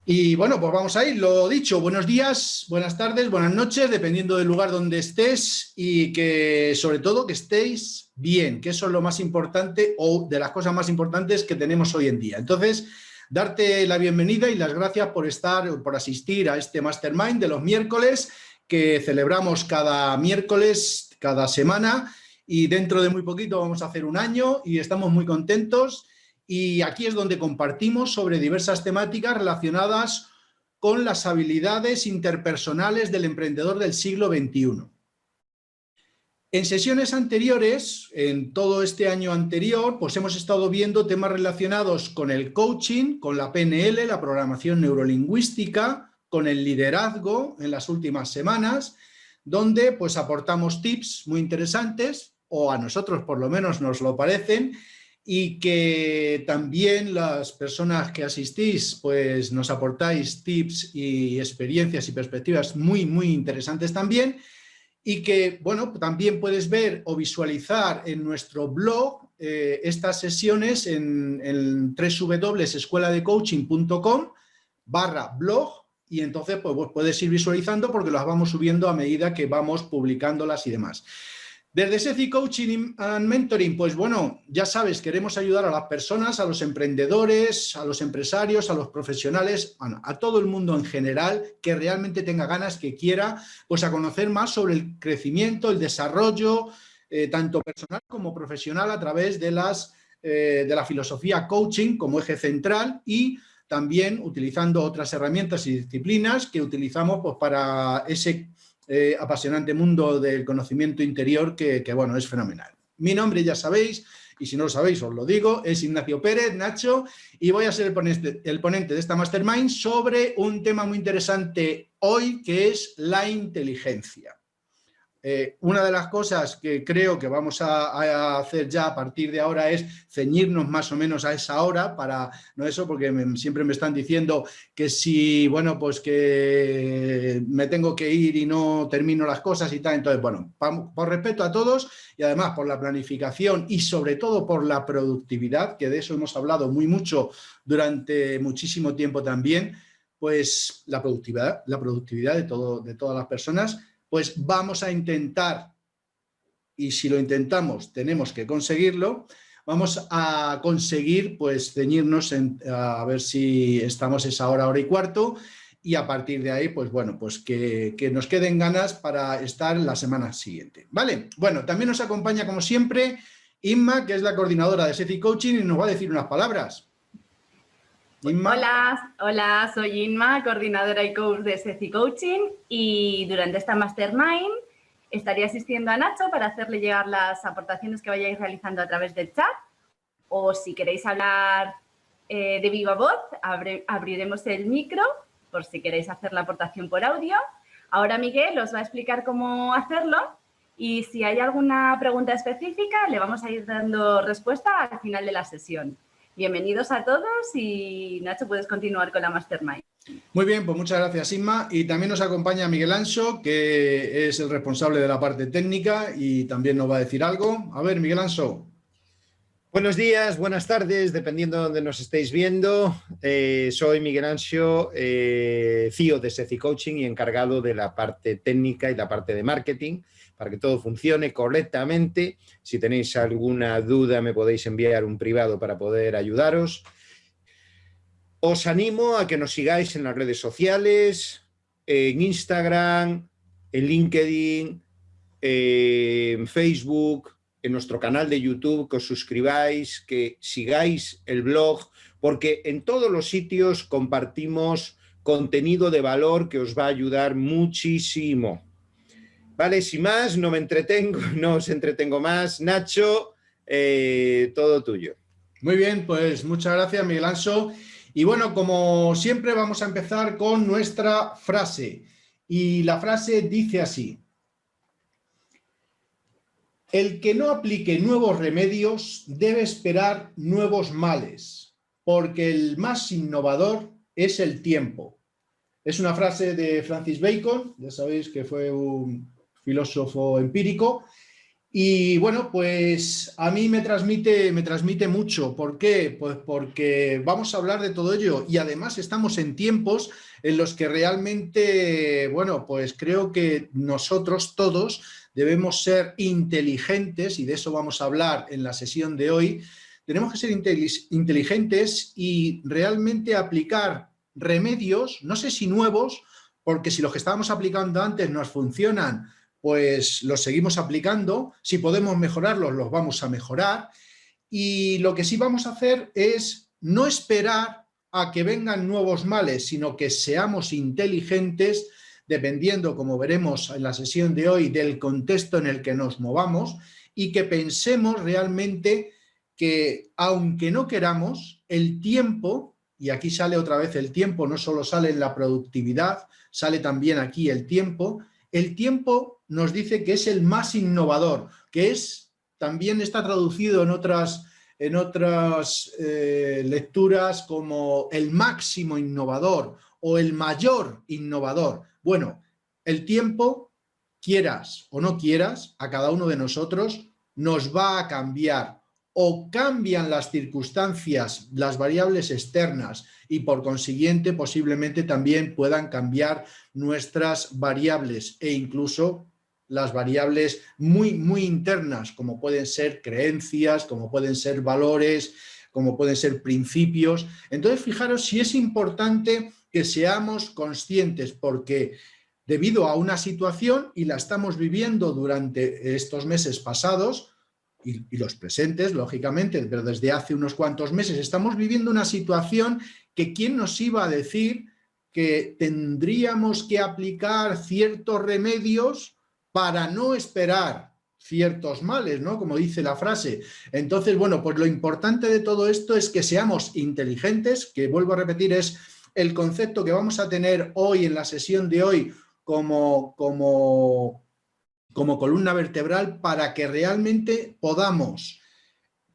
Y bueno, pues vamos a ir, lo dicho, buenos días, buenas tardes, buenas noches, dependiendo del lugar donde estés y que sobre todo que estéis bien, que eso es lo más importante o de las cosas más importantes que tenemos hoy en día. Entonces, darte la bienvenida y las gracias por por asistir a este Mastermind de los miércoles que celebramos cada miércoles, cada semana, y dentro de muy poquito vamos a hacer un año y estamos muy contentos. Y aquí es donde compartimos sobre diversas temáticas relacionadas con las habilidades interpersonales del emprendedor del siglo XXI. En sesiones anteriores, en todo este año anterior, pues hemos estado viendo temas relacionados con el coaching, con la PNL, la programación neurolingüística, con el liderazgo en las últimas semanas, donde pues aportamos tips muy interesantes, o a nosotros por lo menos nos lo parecen, y que también las personas que asistís pues nos aportáis tips y experiencias y perspectivas muy, muy interesantes también, y que, bueno, también puedes ver o visualizar en nuestro blog estas sesiones en www.escueladecoaching.com/blog, y entonces pues puedes ir visualizando porque las vamos subiendo a medida que vamos publicándolas y demás. Desde SECI Coaching and Mentoring, pues bueno, ya sabes, queremos ayudar a las personas, a los emprendedores, a los empresarios, a los profesionales, bueno, a todo el mundo en general que realmente tenga ganas, que quiera, pues a conocer más sobre el crecimiento, el desarrollo, tanto personal como profesional a través de la filosofía coaching como eje central, y también utilizando otras herramientas y disciplinas que utilizamos pues, para ese apasionante mundo del conocimiento interior que, bueno, es fenomenal. Mi nombre ya sabéis, y si no lo sabéis os lo digo, es Ignacio Pérez, Nacho, y voy a ser el ponente de esta Mastermind sobre un tema muy interesante hoy, que es la inteligencia. Una de las cosas que creo que vamos a hacer ya a partir de ahora es ceñirnos más o menos a esa hora, para no eso, porque siempre me están diciendo que si, bueno, pues que me tengo que ir y no termino las cosas y tal. Entonces, bueno, por respeto a todos y además por la planificación y sobre todo por la productividad, que de eso hemos hablado muy mucho durante muchísimo tiempo también, pues la productividad de todas las personas, pues vamos a intentar, y si lo intentamos tenemos que conseguirlo, vamos a conseguir pues ceñirnos a ver si estamos esa hora y cuarto, y a partir de ahí pues bueno, pues que nos queden ganas para estar la semana siguiente, ¿vale? Bueno, también nos acompaña como siempre Inma, que es la coordinadora de SECI Coaching, y nos va a decir unas palabras. Inma. Hola, soy Inma, coordinadora y coach de SECI Coaching, y durante esta Mastermind estaré asistiendo a Nacho para hacerle llegar las aportaciones que vayáis realizando a través del chat, o si queréis hablar de viva voz, abriremos el micro por si queréis hacer la aportación por audio. Ahora Miguel os va a explicar cómo hacerlo, y si hay alguna pregunta específica le vamos a ir dando respuesta al final de la sesión. Bienvenidos a todos, y Nacho, puedes continuar con la Mastermind. Muy bien, pues muchas gracias, Inma. Y también nos acompaña Miguel Anso, que es el responsable de la parte técnica y también nos va a decir algo. A ver, Miguel Anso. Buenos días, buenas tardes, dependiendo de dónde nos estéis viendo. Soy Miguel Ansio, CEO de SECI Coaching y encargado de la parte técnica y la parte de marketing para que todo funcione correctamente. Si tenéis alguna duda me podéis enviar un privado para poder ayudaros. Os animo a que nos sigáis en las redes sociales, en Instagram, en LinkedIn, en Facebook, en nuestro canal de YouTube, que os suscribáis, que sigáis el blog, porque en todos los sitios compartimos contenido de valor que os va a ayudar muchísimo. Vale, sin más, no os entretengo más. Nacho, todo tuyo. Muy bien, pues muchas gracias, Miguel Anso. Y bueno, como siempre vamos a empezar con nuestra frase. Y la frase dice así: el que no aplique nuevos remedios debe esperar nuevos males, porque el más innovador es el tiempo. Es una frase de Francis Bacon, ya sabéis que fue un filósofo empírico, Y bueno, pues a mí me transmite mucho. ¿Por qué? Pues porque vamos a hablar de todo ello y además estamos en tiempos en los que realmente, bueno, pues creo que nosotros todos debemos ser inteligentes y de eso vamos a hablar en la sesión de hoy. Tenemos que ser inteligentes y realmente aplicar remedios, no sé si nuevos, porque si los que estábamos aplicando antes nos funcionan, pues los seguimos aplicando. Si podemos mejorarlos, los vamos a mejorar. Y lo que sí vamos a hacer es no esperar a que vengan nuevos males, sino que seamos inteligentes, dependiendo, como veremos en la sesión de hoy, del contexto en el que nos movamos, y que pensemos realmente que, aunque no queramos, el tiempo, y aquí sale otra vez el tiempo, no solo sale en la productividad, sale también aquí el tiempo nos dice que es el más innovador, que es, también está traducido en otras lecturas como el máximo innovador o el mayor innovador. Bueno, el tiempo, quieras o no quieras, a cada uno de nosotros nos va a cambiar, o cambian las circunstancias, las variables externas, y por consiguiente posiblemente también puedan cambiar nuestras variables e incluso las variables muy internas, como pueden ser creencias, como pueden ser valores, como pueden ser principios. Entonces, fijaros si es importante que seamos conscientes, porque debido a una situación, y la estamos viviendo durante estos meses pasados, y los presentes, lógicamente, pero desde hace unos cuantos meses estamos viviendo una situación que ¿quién nos iba a decir que tendríamos que aplicar ciertos remedios para no esperar ciertos males, ¿no? Como dice la frase. Entonces, bueno, pues lo importante de todo esto es que seamos inteligentes, que vuelvo a repetir, es el concepto que vamos a tener hoy en la sesión de hoy como columna vertebral, para que realmente podamos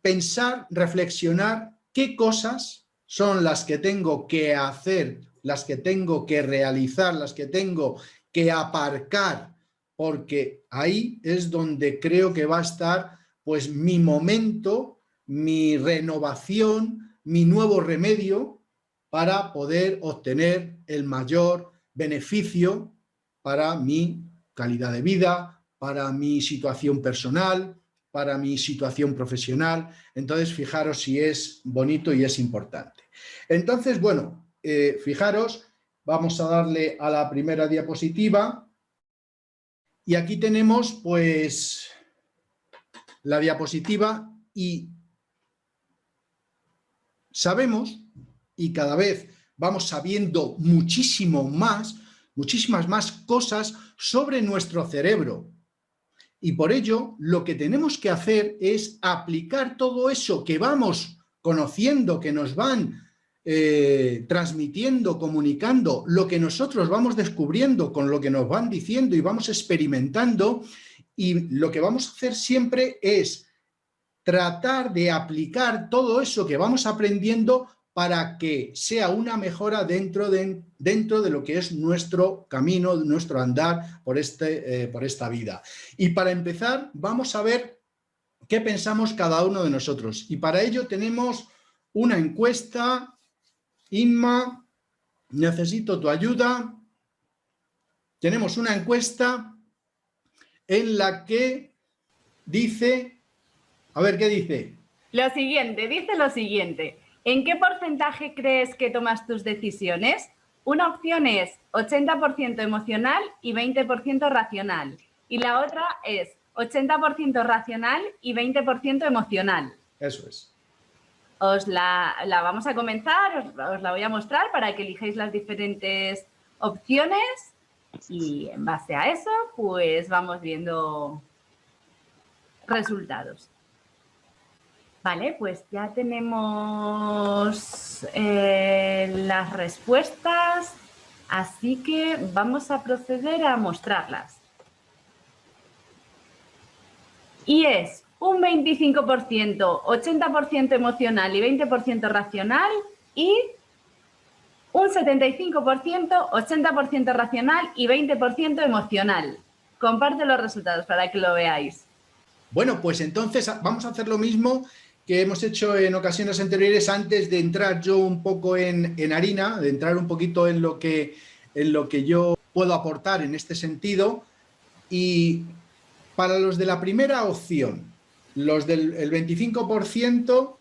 pensar, reflexionar qué cosas son las que tengo que hacer, las que tengo que realizar, las que tengo que aparcar, porque ahí es donde creo que va a estar pues mi momento, mi renovación, mi nuevo remedio para poder obtener el mayor beneficio para mi calidad de vida, para mi situación personal, para mi situación profesional. Entonces, fijaros si es bonito y es importante. Entonces, bueno, fijaros, vamos a darle a la primera diapositiva y aquí tenemos pues la diapositiva y sabemos, y cada vez vamos sabiendo muchísimas más cosas sobre nuestro cerebro. Y por ello, lo que tenemos que hacer es aplicar todo eso que vamos conociendo, que nos van transmitiendo, comunicando, lo que nosotros vamos descubriendo con lo que nos van diciendo y vamos experimentando, y lo que vamos a hacer siempre es tratar de aplicar todo eso que vamos aprendiendo para que sea una mejora dentro de lo que es nuestro camino, nuestro andar por esta vida. Y para empezar, vamos a ver qué pensamos cada uno de nosotros. Y para ello tenemos una encuesta. Inma, necesito tu ayuda. Tenemos una encuesta en la que dice... A ver, ¿qué dice? Dice lo siguiente. ¿En qué porcentaje crees que tomas tus decisiones? Una opción es 80% emocional y 20% racional. Y la otra es 80% racional y 20% emocional. Eso es. Os la vamos a comenzar, os la voy a mostrar para que elijáis las diferentes opciones y en base a eso, pues vamos viendo resultados. Vale, pues ya tenemos las respuestas, así que vamos a proceder a mostrarlas. Y es un 25%, 80% emocional y 20% racional, y un 75%, 80% racional y 20% emocional. Comparte los resultados para que lo veáis. Bueno, pues entonces vamos a hacer lo mismo que hemos hecho en ocasiones anteriores antes de entrar yo un poco en harina, de entrar un poquito en lo que yo puedo aportar en este sentido. Y para los de la primera opción, los del el 25%,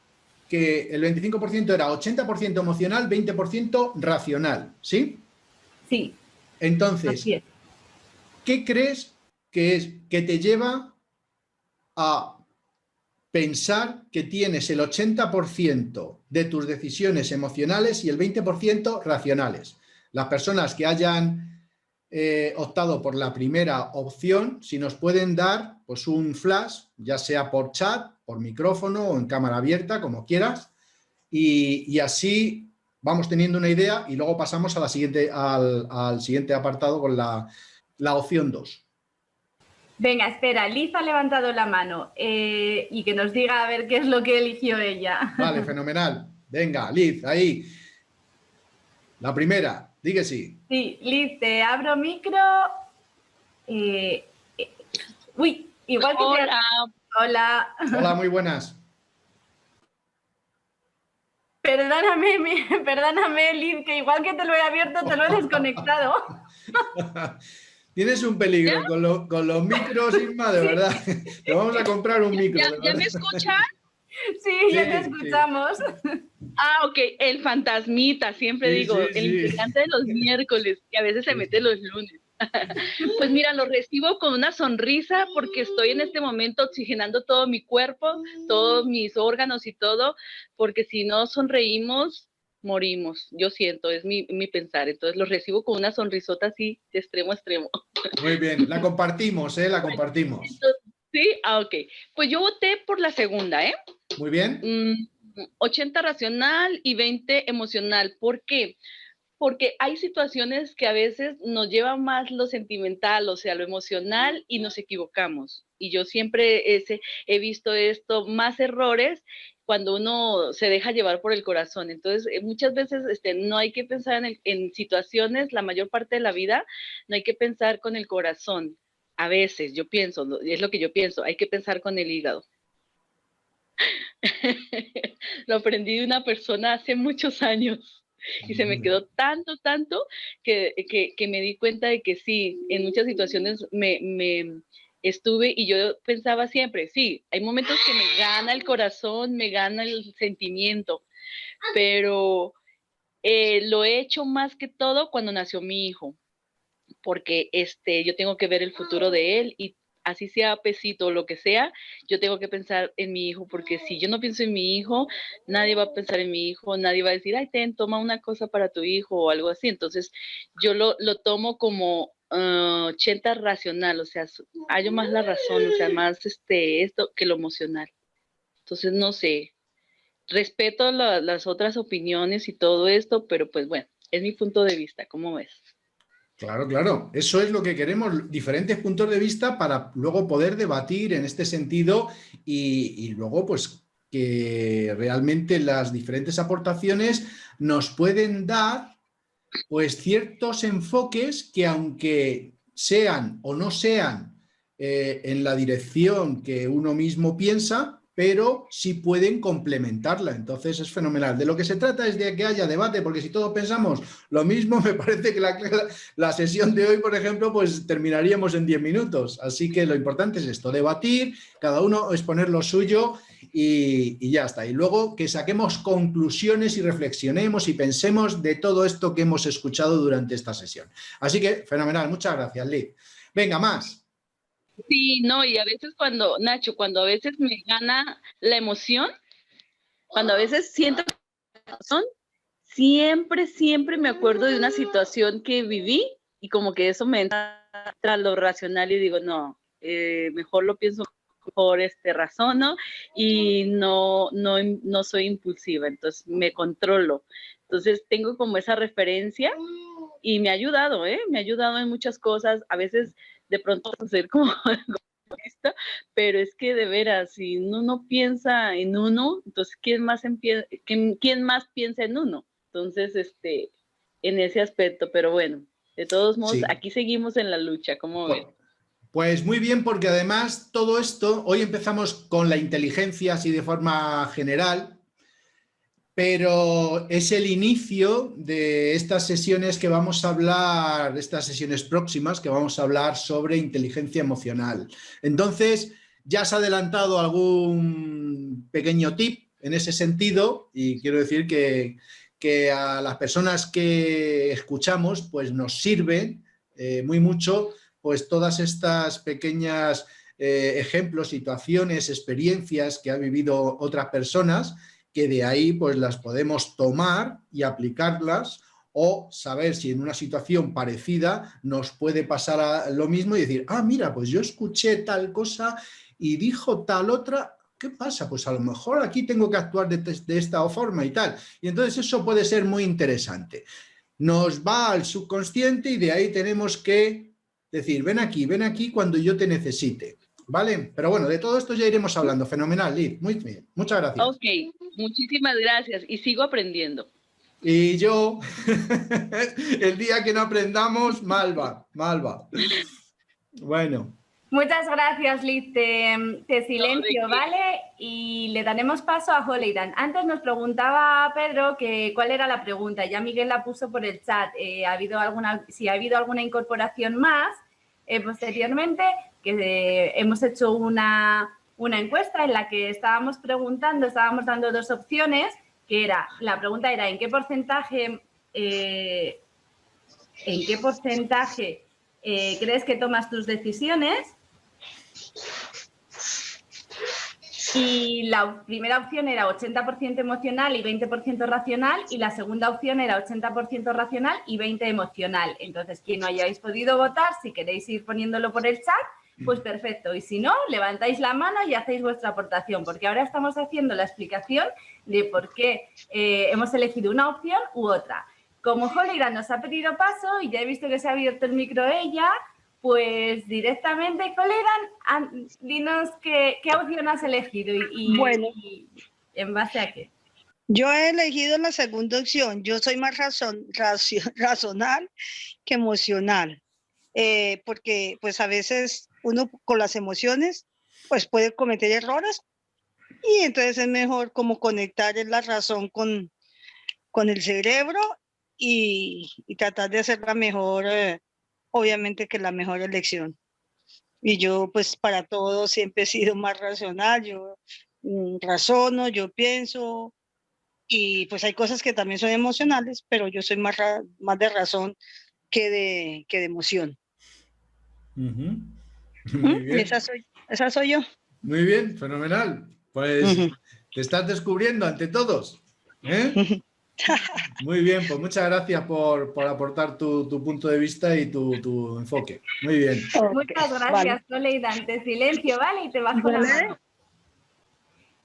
que el 25% era 80% emocional, 20% racional, ¿sí? Sí, Entonces, así es. ¿qué crees que te lleva a pensar que tienes el 80% de tus decisiones emocionales y el 20% racionales? Las personas que hayan optado por la primera opción, si nos pueden dar pues un flash, ya sea por chat, por micrófono o en cámara abierta, como quieras, y así vamos teniendo una idea y luego pasamos a la siguiente, al siguiente apartado con la opción 2. Venga, espera, Liz ha levantado la mano y que nos diga a ver qué es lo que eligió ella. Vale, fenomenal. Venga, Liz, ahí. La primera, di que sí. Sí, Liz, te abro micro. Eh, uy, igual que te... Hola. Hola. Hola, muy buenas. Perdóname, Liz, que igual que te lo he abierto, te lo he desconectado. Tienes un peligro con los micros, Isma, de verdad. Te vamos a comprar un micro. ¿Ya me escuchan? Sí, ya te Sí, escuchamos. Ah, ok, el fantasmita, siempre sí, digo, sí, el sí. integrante de los miércoles, que a veces se mete los lunes. Pues mira, lo recibo con una sonrisa porque estoy en este momento oxigenando todo mi cuerpo, todos mis órganos y todo, porque si no sonreímos, morimos. Yo siento, es mi pensar. Entonces lo recibo con una sonrisota así, de extremo a extremo. Muy bien, la compartimos, ¿eh? La compartimos. Entonces, sí, ah, ok. Pues yo voté por la segunda, ¿eh? Muy bien. 80 racional y 20 emocional. ¿Por qué? Porque hay situaciones que a veces nos lleva más lo sentimental, o sea, lo emocional, y nos equivocamos. Y yo siempre he visto esto, más errores cuando uno se deja llevar por el corazón. Entonces, muchas veces no hay que pensar en situaciones, la mayor parte de la vida, no hay que pensar con el corazón. A veces, yo pienso, es lo que yo pienso, hay que pensar con el hígado. Lo aprendí de una persona hace muchos años y se me quedó tanto que me di cuenta de que sí, en muchas situaciones me estuve y yo pensaba siempre, sí, hay momentos que me gana el corazón, me gana el sentimiento, pero lo he hecho más que todo cuando nació mi hijo, porque yo tengo que ver el futuro de él y así sea pesito o lo que sea, yo tengo que pensar en mi hijo, porque si yo no pienso en mi hijo, nadie va a pensar en mi hijo, nadie va a decir, ay, toma una cosa para tu hijo o algo así. Entonces, yo lo tomo como 80 racional, o sea, hallo más la razón, o sea, más esto que lo emocional. Entonces, no sé, respeto las otras opiniones y todo esto, pero pues bueno, es mi punto de vista, ¿cómo ves? Claro, claro. Eso es lo que queremos, diferentes puntos de vista para luego poder debatir en este sentido y luego pues que realmente las diferentes aportaciones nos pueden dar pues ciertos enfoques que aunque sean o no sean en la dirección que uno mismo piensa, pero sí pueden complementarla. Entonces es fenomenal. De lo que se trata es de que haya debate, porque si todos pensamos lo mismo, me parece que la sesión de hoy, por ejemplo, pues terminaríamos en 10 minutos. Así que lo importante es esto, debatir, cada uno exponer lo suyo y ya está. Y luego que saquemos conclusiones y reflexionemos y pensemos de todo esto que hemos escuchado durante esta sesión. Así que, fenomenal. Muchas gracias, Liz. Venga, más. Sí, no, y a veces Nacho, cuando a veces me gana la emoción, cuando a veces siento razón, siempre me acuerdo de una situación que viví y como que eso me entra a lo racional y digo, no, mejor lo pienso, mejor razono y no soy impulsiva, entonces me controlo. Entonces tengo como esa referencia y me ha ayudado, me ha ayudado en muchas cosas, a veces de pronto ser como pero es que de veras, si uno piensa en uno, entonces ¿quién más piensa en uno? Entonces, en ese aspecto, pero bueno, de todos modos, Sí. aquí seguimos en la lucha, ¿cómo ven? Pues muy bien, porque además todo esto, hoy empezamos con la inteligencia así de forma general, pero es el inicio de estas sesiones que vamos a hablar, estas sesiones próximas que vamos a hablar sobre inteligencia emocional. Entonces, ya has adelantado algún pequeño tip en ese sentido y quiero decir que a las personas que escuchamos pues nos sirven muy mucho pues todas estas pequeñas ejemplos, situaciones, experiencias que han vivido otras personas, que de ahí pues las podemos tomar y aplicarlas o saber si en una situación parecida nos puede pasar lo mismo y decir, ah, mira, pues yo escuché tal cosa y dijo tal otra, ¿qué pasa? Pues a lo mejor aquí tengo que actuar de esta forma y tal. Y entonces eso puede ser muy interesante. Nos va al subconsciente y de ahí tenemos que decir, ven aquí cuando yo te necesite, ¿vale? Pero bueno, de todo esto ya iremos hablando. Fenomenal, Liz. Muy bien. Muchas gracias. Ok, muchísimas gracias y sigo aprendiendo. Y yo, el día que no aprendamos, mal va. Bueno. Muchas gracias, Liz. Te silencio, ¿vale? Y le daremos paso a Holeidan. Antes nos preguntaba Pedro que cuál era la pregunta. Ya Miguel la puso por el chat. Si ha habido alguna incorporación más posteriormente, que hemos hecho una encuesta en la que estábamos dando dos opciones, que era, la pregunta era ¿en qué porcentaje crees que tomas tus decisiones? Y la primera opción era 80% emocional y 20% racional, y la segunda opción era 80% racional y 20% emocional. Entonces, quien no hayáis podido votar, si queréis ir poniéndolo por el chat, pues perfecto. Y si no, levantáis la mano y hacéis vuestra aportación, porque ahora estamos haciendo la explicación de por qué hemos elegido una opción u otra. Como Holeidan nos ha pedido paso y ya he visto que se ha abierto el micro ella, pues directamente, Holeidan, dinos qué opción has elegido y en base a qué. Yo he elegido la segunda opción. Yo soy más racional que emocional, porque pues a veces uno con las emociones pues puede cometer errores y entonces es mejor como conectar la razón con el cerebro y tratar de hacer la mejor, obviamente que la mejor elección. Y yo pues para todo siempre he sido más racional, yo razono, yo pienso, y pues hay cosas que también son emocionales, pero yo soy más de razón que de emoción. Muy bien. Esa soy yo. Muy bien, fenomenal. Pues te estás descubriendo ante todos, ¿eh? Muy bien, pues muchas gracias por aportar tu punto de vista y tu enfoque. Muy bien. Muchas gracias, Holeidan. Te silencio, ¿vale? Y te bajo la mano.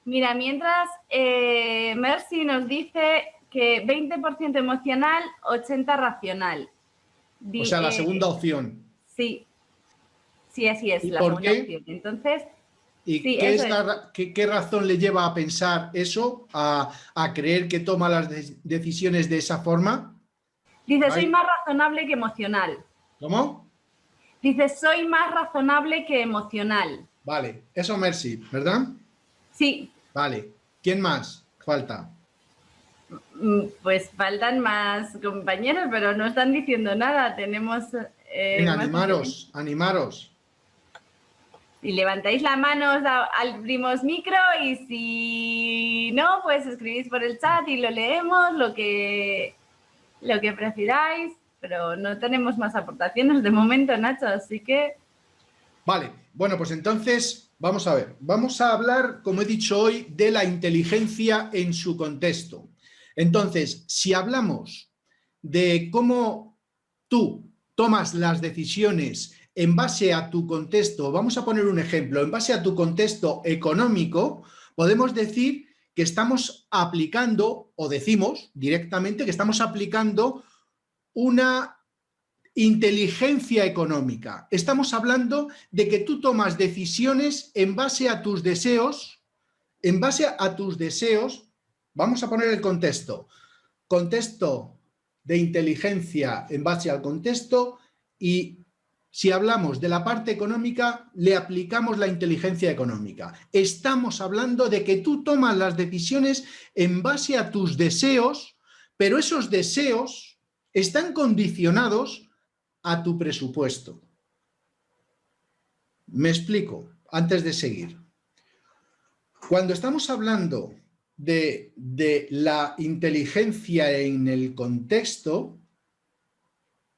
Mira, mientras Mercy nos dice que 20% emocional, 80% racional. O sea, la segunda opción. Sí, así es. ¿Y la por segunda qué? opción. Entonces, ¿Y sí, qué razón le lleva a pensar eso, a creer que toma las decisiones de esa forma? Dice, soy más razonable que emocional. ¿Cómo? Dice, soy más razonable que emocional. Vale, eso Mercy, ¿verdad? Sí. Vale, ¿quién más falta? Pues faltan más compañeros, pero no están diciendo nada. Tenemos... Venga, animaros. Si levantáis la mano, abrimos micro, y si no, pues escribís por el chat y lo leemos, lo que prefiráis, pero no tenemos más aportaciones de momento, Nacho, así que... Vale, bueno, pues entonces vamos a ver. Vamos a hablar, como he dicho hoy, de la inteligencia en su contexto. Entonces, si hablamos de cómo tú tomas las decisiones en base a tu contexto, vamos a poner un ejemplo, en base a tu contexto económico, podemos decir que estamos aplicando, o decimos directamente que estamos aplicando una inteligencia económica. Estamos hablando de que tú tomas decisiones en base a tus deseos, vamos a poner el contexto de inteligencia en base al contexto, y si hablamos de la parte económica, le aplicamos la inteligencia económica. Estamos hablando de que tú tomas las decisiones en base a tus deseos, pero esos deseos están condicionados a tu presupuesto. Me explico, antes de seguir. Cuando estamos hablando de la inteligencia en el contexto,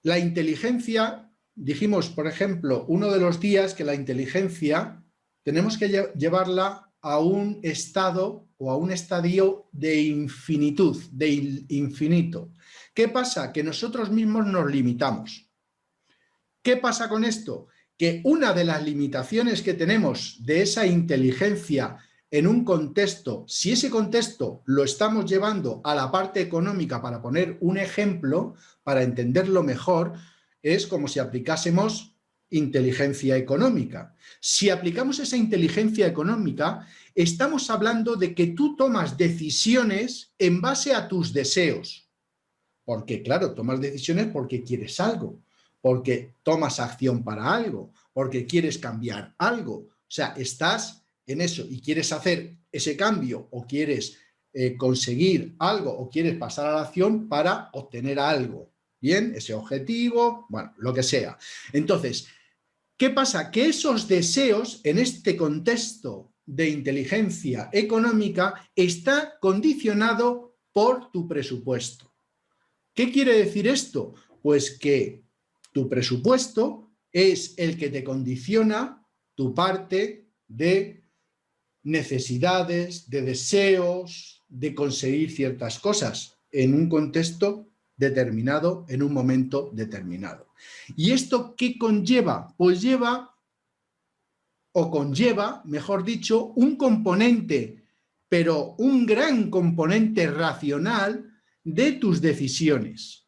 la inteligencia... Dijimos, por ejemplo, uno de los días que la inteligencia tenemos que llevarla a un estado o a un estadio de infinitud, de infinito. ¿Qué pasa? Que nosotros mismos nos limitamos. ¿Qué pasa con esto? Que una de las limitaciones que tenemos de esa inteligencia en un contexto, si ese contexto lo estamos llevando a la parte económica, para poner un ejemplo, para entenderlo mejor, es como si aplicásemos inteligencia económica. Si aplicamos esa inteligencia económica, estamos hablando de que tú tomas decisiones en base a tus deseos. Porque, claro, tomas decisiones porque quieres algo, porque tomas acción para algo, porque quieres cambiar algo. O sea, estás en eso y quieres hacer ese cambio o quieres conseguir algo o quieres pasar a la acción para obtener algo. Bien, ese objetivo, bueno, lo que sea. Entonces, ¿qué pasa? Que esos deseos en este contexto de inteligencia económica está condicionado por tu presupuesto. ¿Qué quiere decir esto? Pues que tu presupuesto es el que te condiciona tu parte de necesidades, de deseos, de conseguir ciertas cosas en un contexto determinado, en un momento determinado. ¿Y esto qué conlleva? Pues conlleva, mejor dicho, un componente, pero un gran componente racional de tus decisiones.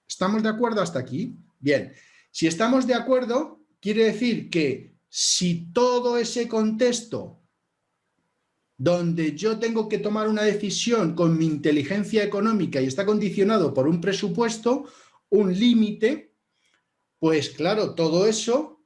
¿Estamos de acuerdo hasta aquí? Bien, si estamos de acuerdo, quiere decir que si todo ese contexto donde yo tengo que tomar una decisión con mi inteligencia económica y está condicionado por un presupuesto, un límite, pues claro, todo eso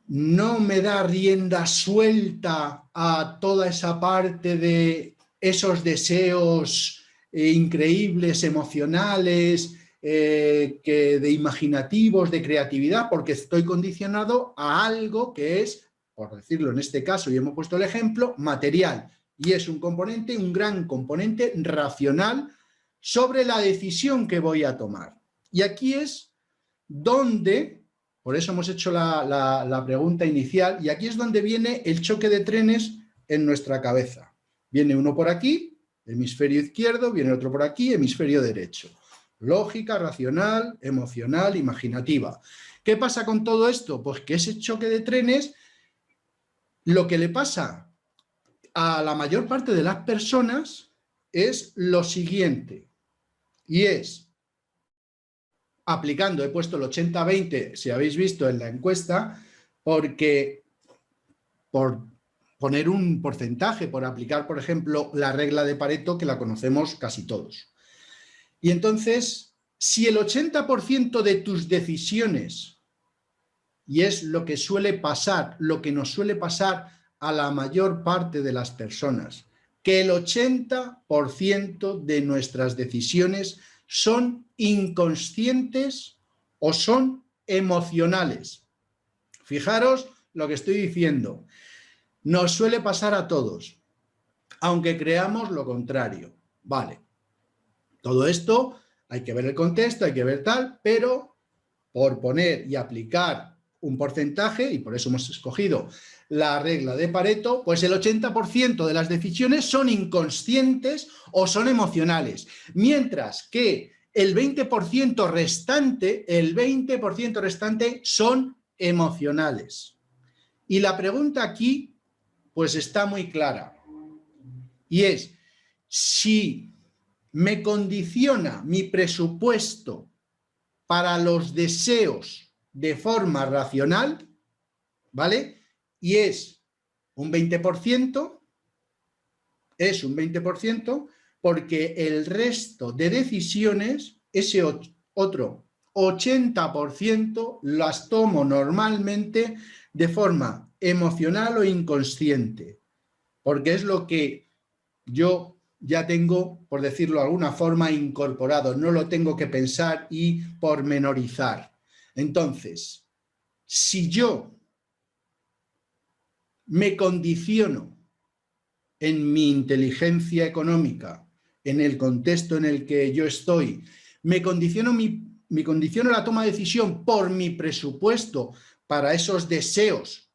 no me da rienda suelta a toda esa parte de esos deseos increíbles, emocionales, de imaginativos, de creatividad, porque estoy condicionado a algo que es, por decirlo en este caso, y hemos puesto el ejemplo, material. Y es un componente, un gran componente racional sobre la decisión que voy a tomar. Y aquí es donde, por eso hemos hecho la pregunta inicial, y aquí es donde viene el choque de trenes en nuestra cabeza. Viene uno por aquí, hemisferio izquierdo, viene otro por aquí, hemisferio derecho. Lógica, racional, emocional, imaginativa. ¿Qué pasa con todo esto? Pues que ese choque de trenes, lo que le pasa a la mayor parte de las personas es lo siguiente, y es, aplicando, he puesto el 80-20, si habéis visto en la encuesta, porque por poner un porcentaje, por aplicar, por ejemplo, la regla de Pareto, que la conocemos casi todos. Y entonces, si el 80% de tus decisiones, y es lo que suele pasar, lo que nos suele pasar a la mayor parte de las personas, que el 80% de nuestras decisiones son inconscientes o son emocionales. Fijaros lo que estoy diciendo. Nos suele pasar a todos, aunque creamos lo contrario. Vale. Todo esto hay que ver el contexto, hay que ver tal, pero por poner y aplicar un porcentaje, y por eso hemos escogido la regla de Pareto, pues el 80% de las decisiones son inconscientes o son emocionales, mientras que el 20% restante son emocionales. Y la pregunta aquí, pues está muy clara, y es, si me condiciona mi presupuesto para los deseos de forma racional, ¿vale? Y es un 20%, porque el resto de decisiones, ese otro 80% las tomo normalmente de forma emocional o inconsciente, porque es lo que yo ya tengo, por decirlo de alguna forma, incorporado, no lo tengo que pensar y pormenorizar. Entonces, si yo me condiciono en mi inteligencia económica, en el contexto en el que yo estoy, me condiciono la toma de decisión por mi presupuesto para esos deseos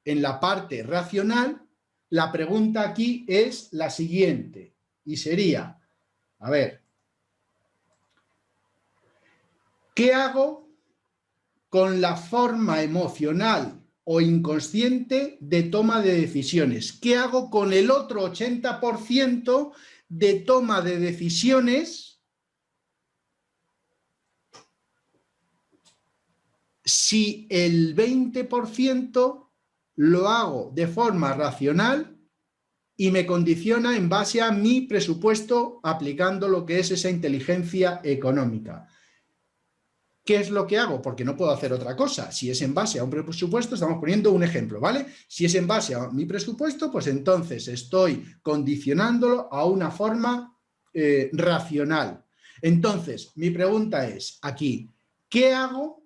en la parte racional, la pregunta aquí es la siguiente, y sería, a ver, ¿qué hago con la forma emocional o inconsciente de toma de decisiones? ¿Qué hago con el otro 80% de toma de decisiones si el 20% lo hago de forma racional y me condiciona en base a mi presupuesto aplicando lo que es esa inteligencia económica? ¿Qué es lo que hago? Porque no puedo hacer otra cosa. Si es en base a un presupuesto, estamos poniendo un ejemplo, ¿vale? Si es en base a mi presupuesto, pues entonces estoy condicionándolo a una forma racional. Entonces, mi pregunta es aquí, ¿qué hago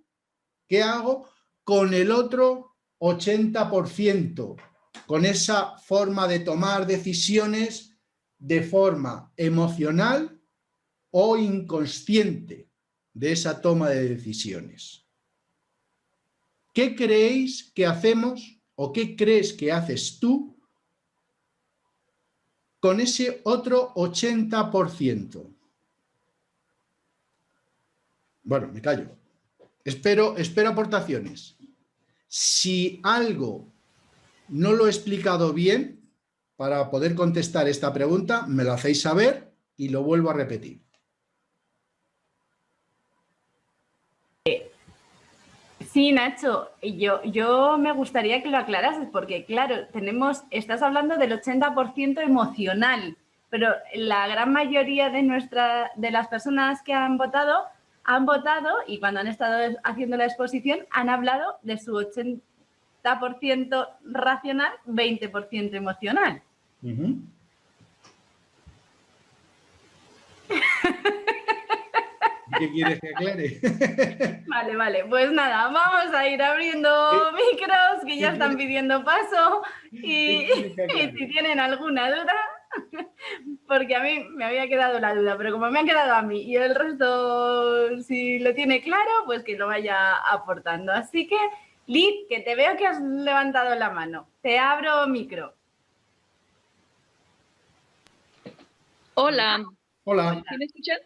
con el otro 80%? Con esa forma de tomar decisiones de forma emocional o inconsciente de esa toma de decisiones. ¿Qué creéis que hacemos o qué crees que haces tú con ese otro 80%? Bueno, me callo. Espero aportaciones. Si algo no lo he explicado bien, para poder contestar esta pregunta, me lo hacéis saber y lo vuelvo a repetir. Sí, Nacho, yo me gustaría que lo aclarases porque, claro, estás hablando del 80% emocional, pero la gran mayoría de las personas que han votado y cuando han estado haciendo la exposición han hablado de su 80% racional, 20% emocional. ¿Qué quieres que aclare? Vale, pues nada, vamos a ir abriendo micros que ya están pidiendo paso y si tienen alguna duda, porque a mí me había quedado la duda, pero como me ha quedado a mí y el resto si lo tiene claro, pues que lo vaya aportando. Así que, Liz, que te veo que has levantado la mano, te abro micro. Hola. Hola. ¿Sí me escuchan?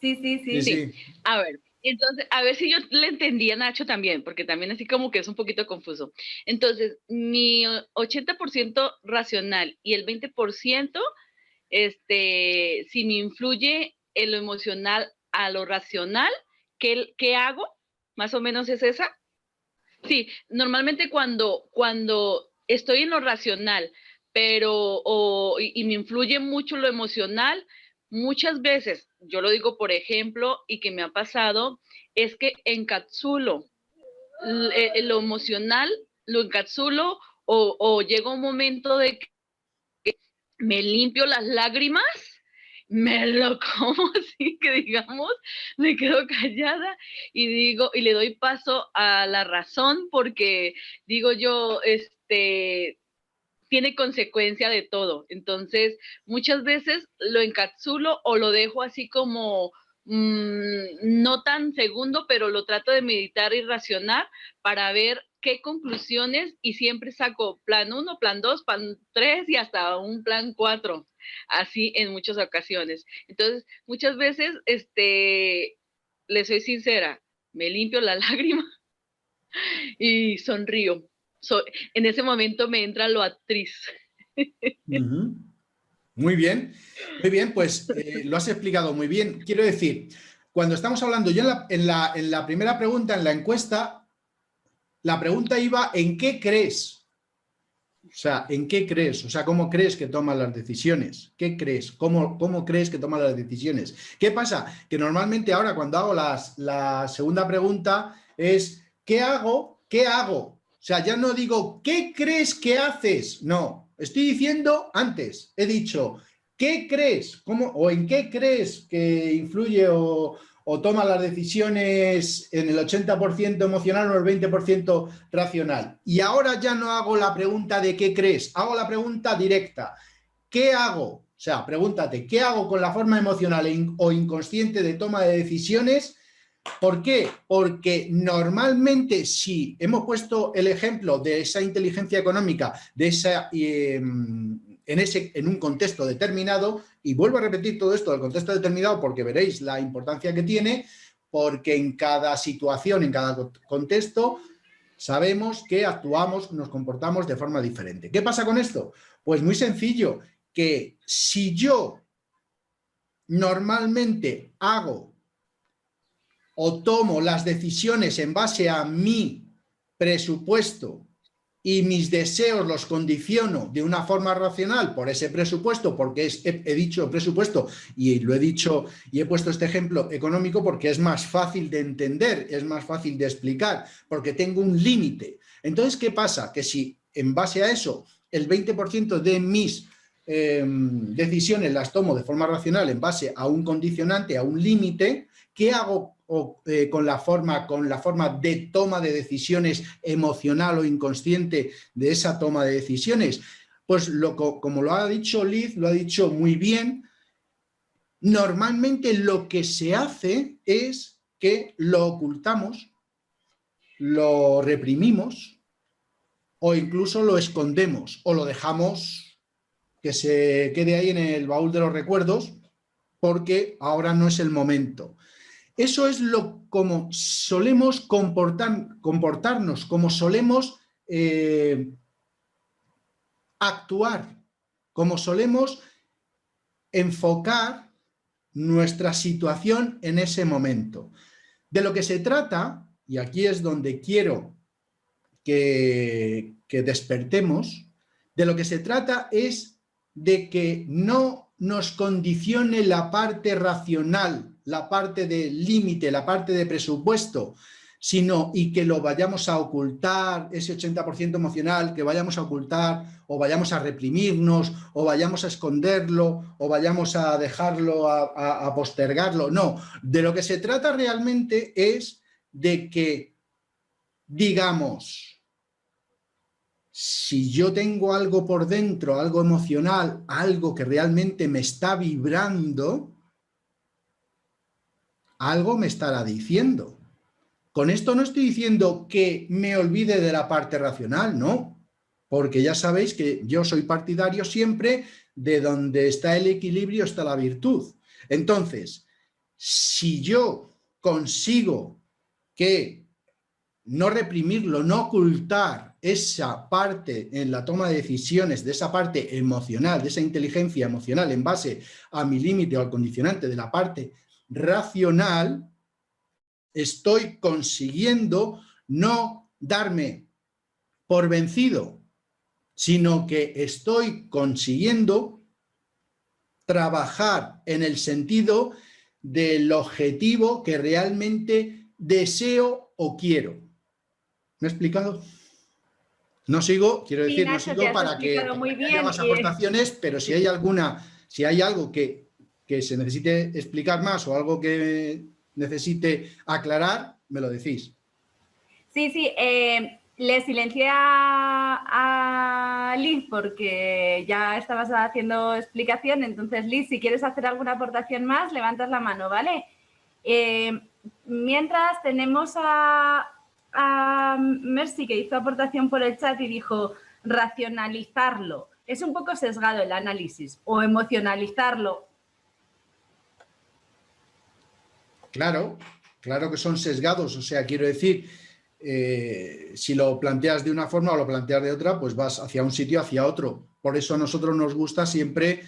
Sí. A ver, entonces, a ver si yo le entendí a Nacho también, porque también así como que es un poquito confuso. Entonces, mi 80% racional y el 20%, si me influye en lo emocional a lo racional, ¿qué hago? Más o menos es esa. Sí, normalmente cuando estoy en lo racional, y me influye mucho lo emocional, muchas veces, yo lo digo por ejemplo, y que me ha pasado, es que encapsulo lo emocional, lo encapsulo o llega un momento de que me limpio las lágrimas, me lo como así que digamos, me quedo callada y digo, y le doy paso a la razón porque digo yo, tiene consecuencia de todo. Entonces, muchas veces lo encapsulo o lo dejo así como no tan segundo, pero lo trato de meditar y racionar para ver qué conclusiones y siempre saco plan 1, plan 2, plan 3 y hasta un plan 4, así en muchas ocasiones. Entonces, muchas veces, le soy sincera, me limpio la lágrima y sonrío. En ese momento me entra lo actriz. Muy bien, pues lo has explicado muy bien. Quiero decir, cuando estamos hablando, yo en la primera pregunta, en la encuesta, la pregunta iba ¿en qué crees O sea, ¿en qué crees? O sea, ¿cómo crees que toman las decisiones? ¿Qué crees? ¿Cómo crees que toman las decisiones? ¿Qué pasa? Que normalmente ahora cuando hago la segunda pregunta es ¿qué hago? ¿Qué hago? O sea, ya no digo ¿qué crees que haces? No, estoy diciendo antes, he dicho ¿qué crees? ¿Cómo, o en qué crees que influye o toma las decisiones en el 80% emocional o el 20% racional? Y ahora ya no hago la pregunta de ¿qué crees? Hago la pregunta directa. ¿Qué hago? O sea, pregúntate, ¿qué hago con la forma emocional o inconsciente de toma de decisiones? ¿Por qué? Porque normalmente si hemos puesto el ejemplo de esa inteligencia económica, de esa... en un contexto determinado, y vuelvo a repetir todo esto del contexto determinado porque veréis la importancia que tiene, porque en cada situación, en cada contexto, sabemos que actuamos, nos comportamos de forma diferente. ¿Qué pasa con esto? Pues muy sencillo, que si yo normalmente hago o tomo las decisiones en base a mi presupuesto y mis deseos los condiciono de una forma racional por ese presupuesto, porque he dicho presupuesto y lo he dicho y he puesto este ejemplo económico porque es más fácil de entender, es más fácil de explicar, porque tengo un límite. Entonces, ¿qué pasa? Que si en base a eso el 20% de mis decisiones las tomo de forma racional en base a un condicionante, a un límite, ¿qué hago con la forma de toma de decisiones emocional o inconsciente de esa toma de decisiones? Pues como lo ha dicho Liz, lo ha dicho muy bien, normalmente lo que se hace es que lo ocultamos, lo reprimimos o incluso lo escondemos o lo dejamos que se quede ahí en el baúl de los recuerdos porque ahora no es el momento. Eso es como solemos comportarnos, como solemos actuar, como solemos enfocar nuestra situación en ese momento. De lo que se trata, y aquí es donde quiero que despertemos, de lo que se trata es de que no nos condicione la parte racional, la parte de límite, la parte de presupuesto, y que lo vayamos a ocultar, ese 80% emocional, que vayamos a ocultar o vayamos a reprimirnos o vayamos a esconderlo o vayamos a dejarlo, a postergarlo. No, de lo que se trata realmente es de que digamos, si yo tengo algo por dentro, algo emocional, algo que realmente me está vibrando, algo me estará diciendo. Con esto no estoy diciendo que me olvide de la parte racional, no, porque ya sabéis que yo soy partidario siempre de donde está el equilibrio está la virtud. Entonces, si yo consigo que no reprimirlo, no ocultar esa parte en la toma de decisiones, de esa parte emocional, de esa inteligencia emocional en base a mi límite o al condicionante de la parte racional, estoy consiguiendo no darme por vencido, sino que estoy consiguiendo trabajar en el sentido del objetivo que realmente deseo o quiero. ¿Me he explicado? No sigo, quiero decir, Nacho, no sigo para que haya más aportaciones, pero si hay algo que se necesite explicar más o algo que necesite aclarar, me lo decís. Sí, le silencié a Liz porque ya estabas haciendo explicación, entonces Liz, si quieres hacer alguna aportación más, levantas la mano, ¿vale? Mientras tenemos a Mercy, que hizo aportación por el chat y dijo racionalizarlo. Es un poco sesgado el análisis, o emocionalizarlo. Claro que son sesgados, o sea, quiero decir, si lo planteas de una forma o lo planteas de otra, pues vas hacia un sitio, hacia otro. Por eso a nosotros nos gusta siempre,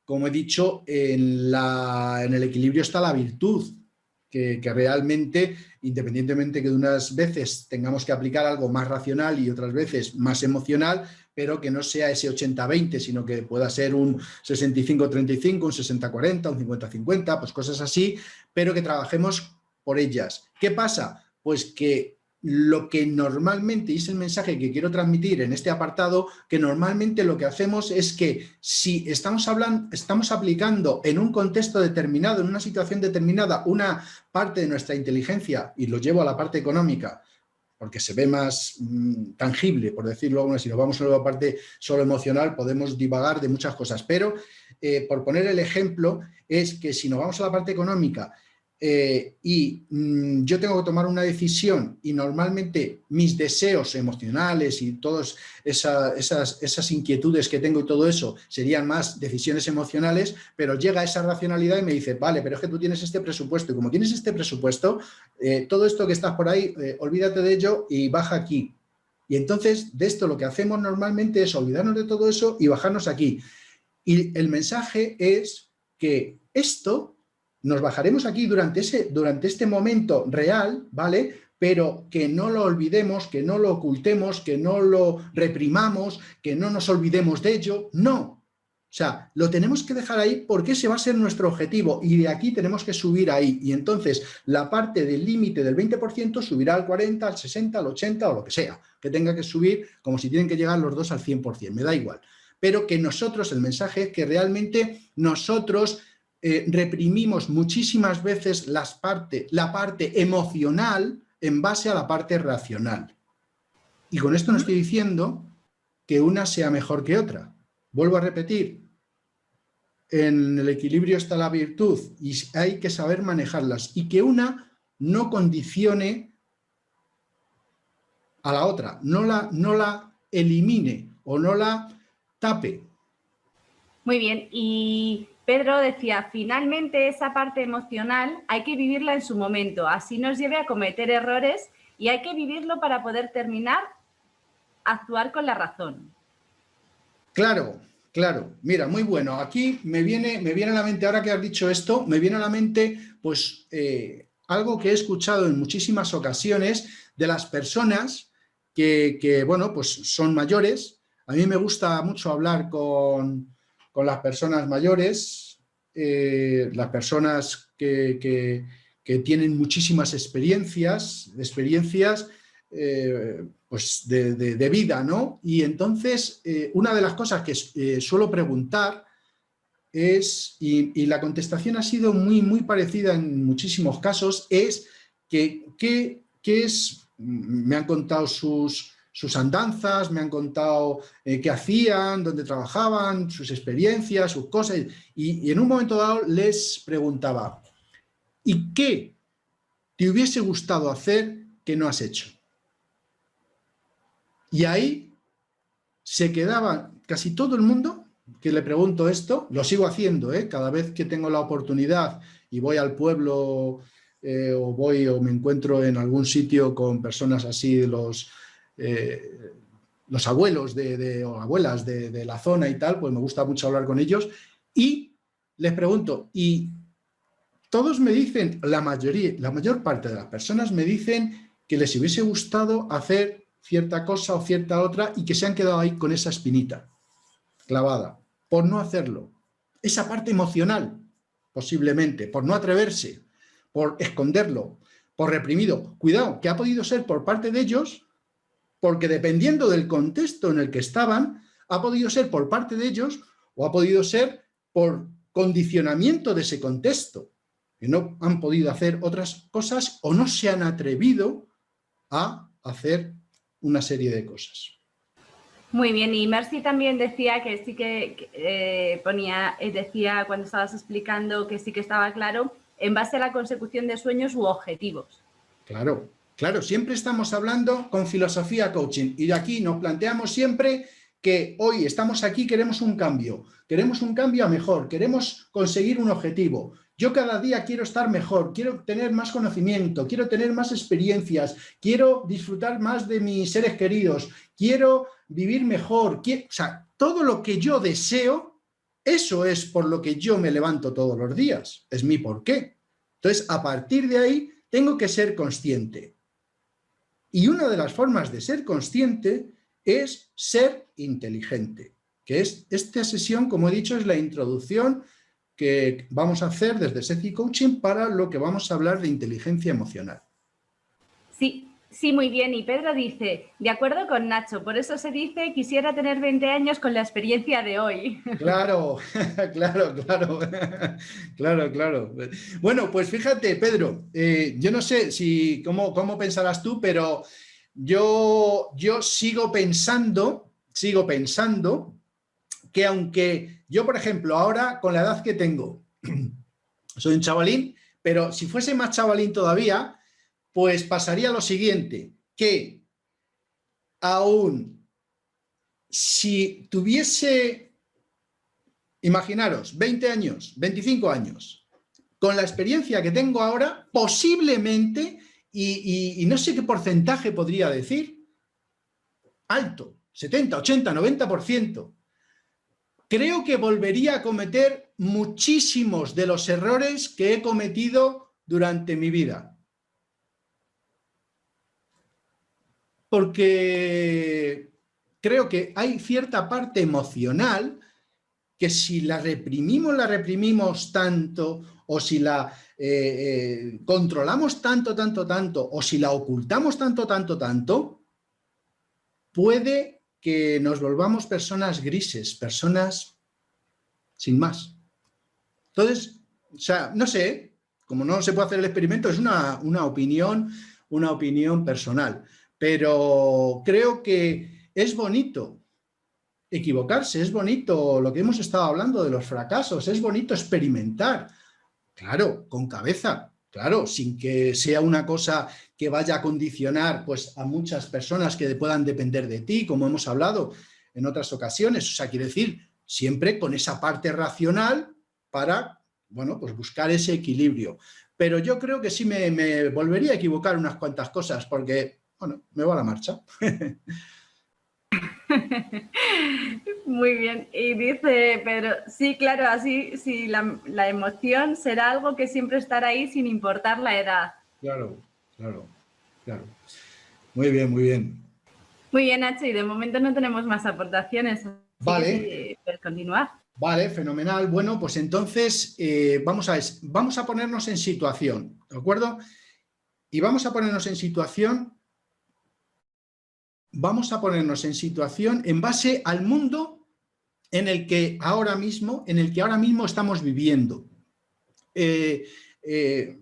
como he dicho, en el equilibrio está la virtud. que realmente, independientemente que de unas veces tengamos que aplicar algo más racional y otras veces más emocional, pero que no sea ese 80-20, sino que pueda ser un 65-35, un 60-40, un 50-50, pues cosas así, pero que trabajemos por ellas. ¿Qué pasa? Pues que lo que normalmente, y es el mensaje que quiero transmitir en este apartado, que normalmente lo que hacemos es que si estamos aplicando en un contexto determinado, en una situación determinada, una parte de nuestra inteligencia, y lo llevo a la parte económica, porque se ve más tangible, por decirlo aún así, si nos vamos a la parte solo emocional, podemos divagar de muchas cosas, pero por poner el ejemplo, es que si nos vamos a la parte económica, yo tengo que tomar una decisión y normalmente mis deseos emocionales y todas esas inquietudes que tengo y todo eso serían más decisiones emocionales, pero llega esa racionalidad y me dice, vale, pero es que tú tienes este presupuesto y como tienes este presupuesto, todo esto que estás por ahí, olvídate de ello y baja aquí. Y entonces de esto lo que hacemos normalmente es olvidarnos de todo eso y bajarnos aquí. Y el mensaje es que esto nos bajaremos aquí durante este momento real, ¿vale? Pero que no lo olvidemos, que no lo ocultemos, que no lo reprimamos, que no nos olvidemos de ello. No. O sea, lo tenemos que dejar ahí porque ese va a ser nuestro objetivo y de aquí tenemos que subir ahí. Y entonces la parte del límite del 20% subirá al 40, al 60, al 80 o lo que sea. Que tenga que subir como si tienen que llegar los dos al 100%. Me da igual. Pero que nosotros, el mensaje es que realmente nosotros reprimimos muchísimas veces la parte emocional en base a la parte racional. Y con esto no estoy diciendo que una sea mejor que otra. Vuelvo a repetir, en el equilibrio está la virtud y hay que saber manejarlas y que una no condicione a la otra, no la elimine o no la tape. Muy bien, y Pedro decía, finalmente esa parte emocional hay que vivirla en su momento, así nos lleve a cometer errores y hay que vivirlo para poder terminar, actuar con la razón. Claro, claro. Mira, muy bueno. Aquí me viene a la mente, ahora que has dicho esto, me viene a la mente pues algo que he escuchado en muchísimas ocasiones de las personas que bueno, pues son mayores. A mí me gusta mucho hablar con las personas mayores, las personas que tienen muchísimas experiencias pues de vida, ¿no? Y entonces, una de las cosas que suelo preguntar es, y la contestación ha sido muy parecida en muchísimos casos, es que me han contado sus andanzas, me han contado qué hacían, dónde trabajaban, sus experiencias, sus cosas, y en un momento dado les preguntaba, ¿y qué te hubiese gustado hacer que no has hecho? Y ahí se quedaba casi todo el mundo que le pregunto esto, lo sigo haciendo, cada vez que tengo la oportunidad y voy al pueblo o me encuentro en algún sitio con personas así, los abuelos o abuelas de la zona y tal, pues me gusta mucho hablar con ellos y les pregunto, y todos me dicen, la mayor parte de las personas me dicen que les hubiese gustado hacer cierta cosa o cierta otra y que se han quedado ahí con esa espinita clavada, por no hacerlo. Esa parte emocional, posiblemente, por no atreverse, por esconderlo, por reprimido. Cuidado, que ha podido ser por parte de ellos, porque dependiendo del contexto en el que estaban, ha podido ser por parte de ellos o ha podido ser por condicionamiento de ese contexto, que no han podido hacer otras cosas o no se han atrevido a hacer una serie de cosas. Muy bien, y Mercy también decía que sí que decía cuando estabas explicando que sí que estaba claro en base a la consecución de sueños u objetivos. Claro, claro, siempre estamos hablando con filosofía coaching y aquí nos planteamos siempre que hoy estamos aquí, queremos un cambio a mejor, queremos conseguir un objetivo. Yo cada día quiero estar mejor, quiero tener más conocimiento, quiero tener más experiencias, quiero disfrutar más de mis seres queridos, quiero vivir mejor, o sea, todo lo que yo deseo, eso es por lo que yo me levanto todos los días, es mi porqué. Entonces, a partir de ahí, tengo que ser consciente. Y una de las formas de ser consciente es ser inteligente, que es esta sesión, como he dicho, es la introducción que vamos a hacer desde SECI Coaching para lo que vamos a hablar de inteligencia emocional. Sí, sí, muy bien. Y Pedro dice, de acuerdo con Nacho, por eso se dice, quisiera tener 20 años con la experiencia de hoy. Claro, claro, claro, claro, claro. Bueno, pues fíjate, Pedro, yo no sé cómo pensarás tú, pero yo sigo pensando que aunque yo, por ejemplo, ahora con la edad que tengo, soy un chavalín, pero si fuese más chavalín todavía, pues pasaría lo siguiente, que aún si tuviese, imaginaros, 20 años, 25 años, con la experiencia que tengo ahora, posiblemente, y no sé qué porcentaje podría decir, alto, 70, 80, 90%, creo que volvería a cometer muchísimos de los errores que he cometido durante mi vida. Porque creo que hay cierta parte emocional que si la reprimimos tanto, o si la controlamos tanto, o si la ocultamos tanto, puede que nos volvamos personas grises, personas sin más. Entonces, o sea, no sé, como no se puede hacer el experimento, es una opinión personal. Pero creo que es bonito equivocarse, es bonito lo que hemos estado hablando de los fracasos, es bonito experimentar, claro, con cabeza, claro, sin que sea una cosa que vaya a condicionar pues, a muchas personas que puedan depender de ti, como hemos hablado en otras ocasiones. O sea, quiere decir, siempre con esa parte racional para, bueno, pues buscar ese equilibrio. Pero yo creo que sí me volvería a equivocar unas cuantas cosas, porque bueno, me va a la marcha. Muy bien. Y dice Pedro, sí, claro, así sí, la emoción será algo que siempre estará ahí sin importar la edad. Claro. Muy bien, muy bien. Muy bien, Nacho, y de momento no tenemos más aportaciones. Vale. Puedes continuar. Vale, fenomenal. Bueno, pues entonces vamos a ponernos en situación, ¿de acuerdo? Y vamos a ponernos en situación en base al mundo en el que ahora mismo estamos viviendo.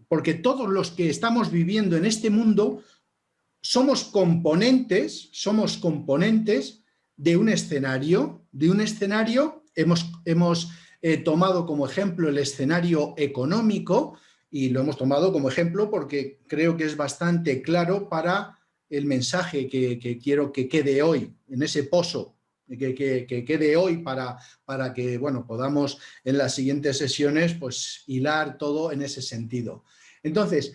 Porque todos los que estamos viviendo en este mundo somos componentes de un escenario. Hemos tomado como ejemplo el escenario económico, y lo hemos tomado como ejemplo porque creo que es bastante claro para el mensaje que quiero que quede hoy, en ese pozo, que quede hoy para que bueno, podamos en las siguientes sesiones pues, hilar todo en ese sentido. Entonces,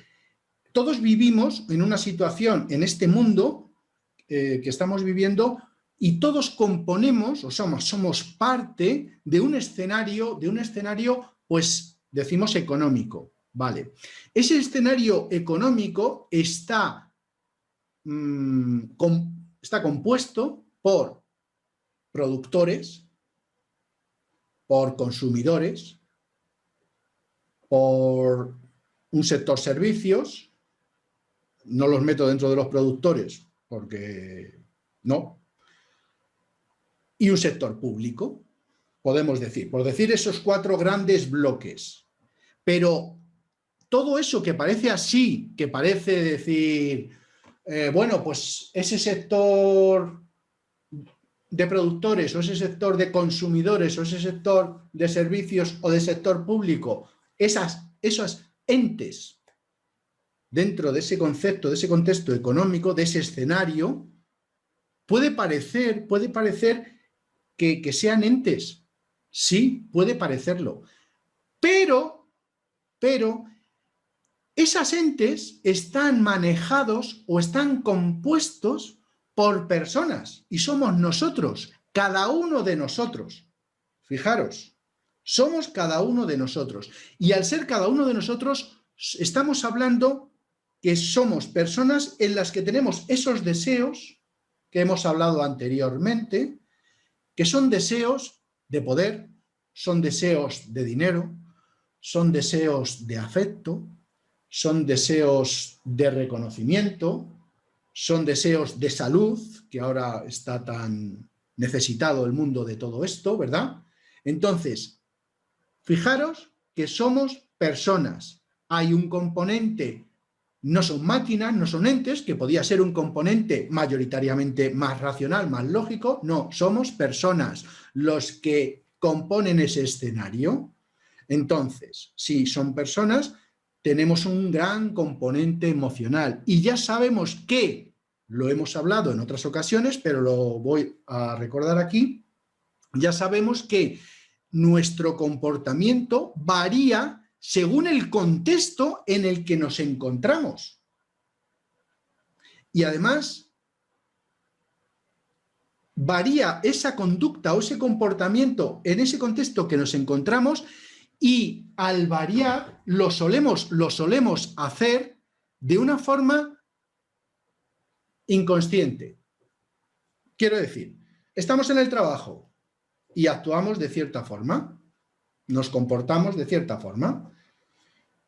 todos vivimos en una situación en este mundo que estamos viviendo, y todos componemos o somos parte de un escenario, pues decimos económico, ¿vale? Ese escenario económico está compuesto por productores, por consumidores, por un sector servicios, no los meto dentro de los productores porque no, y un sector público, podemos decir, por decir esos 4 grandes bloques. Pero todo eso que parece así, que parece decir, bueno, pues ese sector de productores, o ese sector de consumidores, o ese sector de servicios, o de sector público, esos entes dentro de ese concepto, de ese contexto económico, de ese escenario, puede parecer que sean entes. Sí, puede parecerlo. Pero esas entes están manejados o están compuestos por personas, y somos nosotros, cada uno de nosotros. Fijaros, somos cada uno de nosotros. Y al ser cada uno de nosotros, Estamos hablando que somos personas en las que tenemos esos deseos que hemos hablado anteriormente, que son deseos de poder, son deseos de dinero, son deseos de afecto, son deseos de reconocimiento, son deseos de salud, que ahora está tan necesitado el mundo de todo esto, ¿verdad? Entonces, fijaros que somos personas. Hay un componente, no son máquinas, no son entes, que podía ser un componente mayoritariamente más racional, más lógico. No, somos personas los que componen ese escenario. Entonces, si son personas, tenemos un gran componente emocional y ya sabemos que, lo hemos hablado en otras ocasiones, pero lo voy a recordar aquí, ya sabemos que nuestro comportamiento varía según el contexto en el que nos encontramos. Y además, varía esa conducta o ese comportamiento en ese contexto que nos encontramos, y al variar lo solemos hacer de una forma inconsciente. Quiero decir, estamos en el trabajo y actuamos de cierta forma, nos comportamos de cierta forma.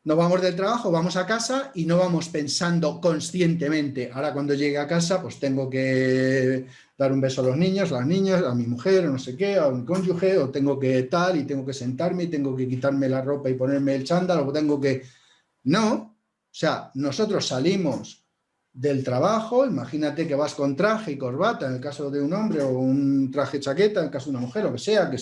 Nos vamos del trabajo, vamos a casa y no vamos pensando conscientemente. Ahora cuando llegue a casa, pues tengo que dar un beso a los niños, a las niñas, a mi mujer, o no sé qué, a mi cónyuge, o tengo que tal, y tengo que sentarme, y tengo que quitarme la ropa y ponerme el chándal, o tengo que... No, o sea, nosotros salimos del trabajo, imagínate que vas con traje y corbata, en el caso de un hombre, o un traje chaqueta, en el caso de una mujer, lo que sea, que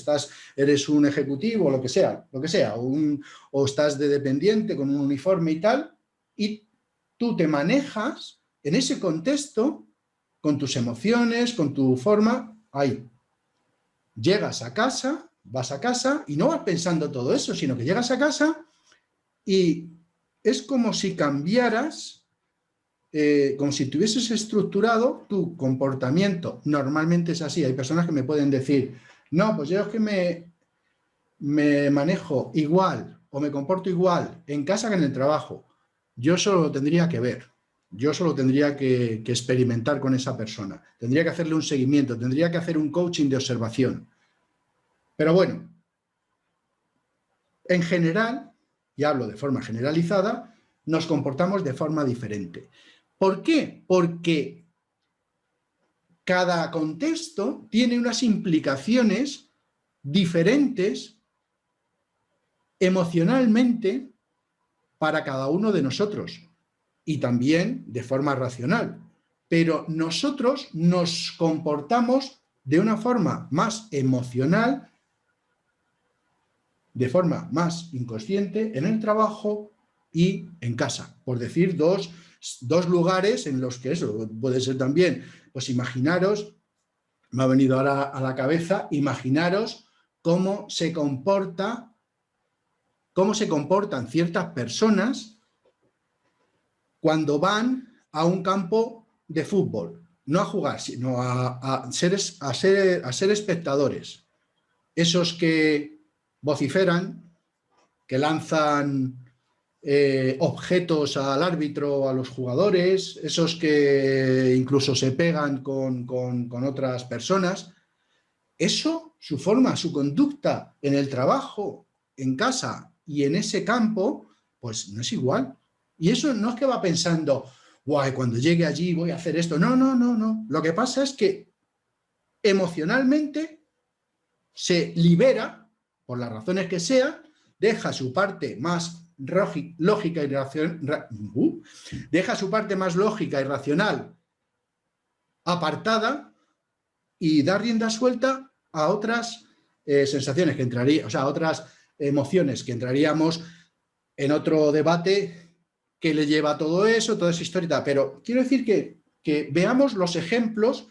eres un ejecutivo, lo que sea, o estás de dependiente con un uniforme y tal, y tú te manejas en ese contexto con tus emociones, con tu forma, ahí. Llegas a casa, vas a casa y no vas pensando todo eso, sino que llegas a casa y es como si cambiaras, como si tuvieses estructurado tu comportamiento. Normalmente es así. Hay personas que me pueden decir, no, pues yo es que me manejo igual o me comporto igual en casa que en el trabajo. Yo solo lo tendría que ver. Yo solo tendría que experimentar con esa persona. Tendría que hacerle un seguimiento, tendría que hacer un coaching de observación. Pero bueno, en general, y hablo de forma generalizada, nos comportamos de forma diferente. ¿Por qué? Porque cada contexto tiene unas implicaciones diferentes emocionalmente para cada uno de nosotros y también de forma racional. Pero nosotros nos comportamos de una forma más emocional, de forma más inconsciente en el trabajo y en casa, por decir dos lugares en los que eso puede ser también, pues imaginaros, me ha venido ahora a la cabeza, imaginaros cómo se comportan ciertas personas cuando van a un campo de fútbol, no a jugar, sino a ser espectadores. Esos que vociferan, que lanzan objetos al árbitro o a los jugadores, esos que incluso se pegan con otras personas. Eso, su forma, su conducta en el trabajo, en casa y en ese campo, pues no es igual. Y eso no es que va pensando, guay, cuando llegue allí voy a hacer esto. No, no, no, no. Lo que pasa es que emocionalmente se libera, por las razones que sea, deja su parte más lógica y racional, deja su parte más lógica y racional apartada y da rienda suelta a otras sensaciones que entrarían, o sea, a otras emociones que entraríamos en otro debate que le lleva a todo eso, toda esa historia. Pero quiero decir que veamos los ejemplos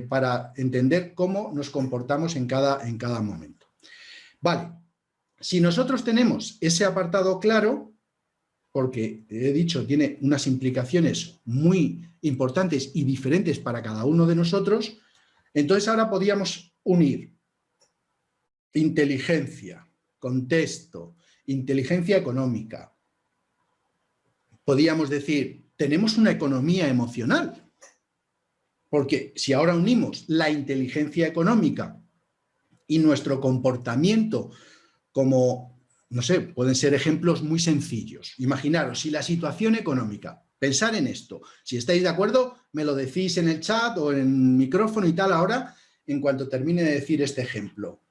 para entender cómo nos comportamos en cada momento. Vale. Si nosotros tenemos ese apartado claro, porque he dicho, tiene unas implicaciones muy importantes y diferentes para cada uno de nosotros, entonces ahora podríamos unir inteligencia, contexto, inteligencia económica, podríamos decir, tenemos una economía emocional. Porque si ahora unimos la inteligencia económica y nuestro comportamiento como, no sé, pueden ser ejemplos muy sencillos. Imaginaros, si la situación económica, pensar en esto, si estáis de acuerdo, me lo decís en el chat o en micrófono y tal ahora, en cuanto termine de decir este ejemplo.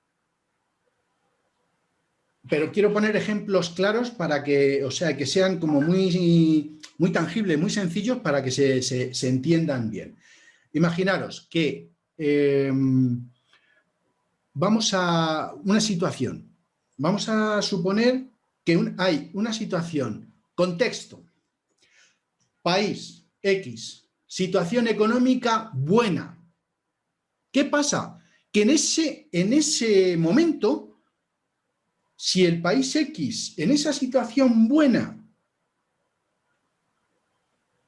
Pero quiero poner ejemplos claros para que, o sea, que sean como muy tangibles, muy sencillos para que se entiendan bien. Imaginaros que vamos a una situación. Vamos a suponer que hay una situación, contexto, país X, situación económica buena. ¿Qué pasa? Que en ese momento, si el país X, en esa situación buena,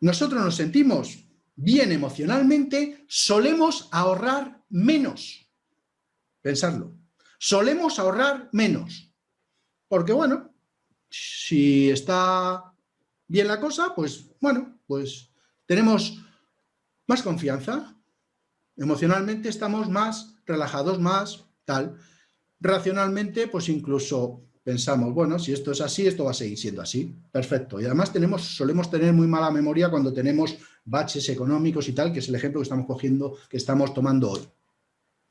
nosotros nos sentimos bien emocionalmente, solemos ahorrar menos. Pensadlo. Solemos ahorrar menos. Porque, bueno, si está bien la cosa, pues, bueno, pues tenemos más confianza. Emocionalmente estamos más relajados, más tal. Racionalmente, pues incluso pensamos, bueno, si esto es así, esto va a seguir siendo así. Perfecto. Y además solemos tener muy mala memoria cuando tenemos baches económicos y tal, que es el ejemplo que estamos cogiendo, que estamos tomando hoy.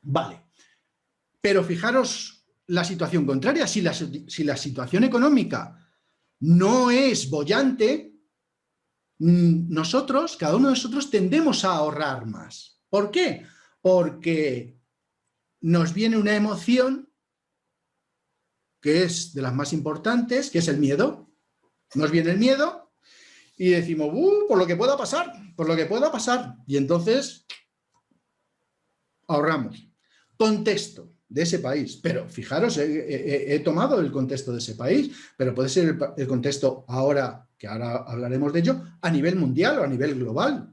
Vale. Pero fijaros la situación contraria. Si la situación económica no es boyante, nosotros, cada uno de nosotros, tendemos a ahorrar más. ¿Por qué? Porque nos viene una emoción que es de las más importantes, que es el miedo. Nos viene el miedo y decimos, por lo que pueda pasar, por lo que pueda pasar. Y entonces ahorramos. Contexto de ese país. Pero fijaros, he tomado el contexto de ese país, pero puede ser el contexto ahora, que ahora hablaremos de ello, a nivel mundial o a nivel global.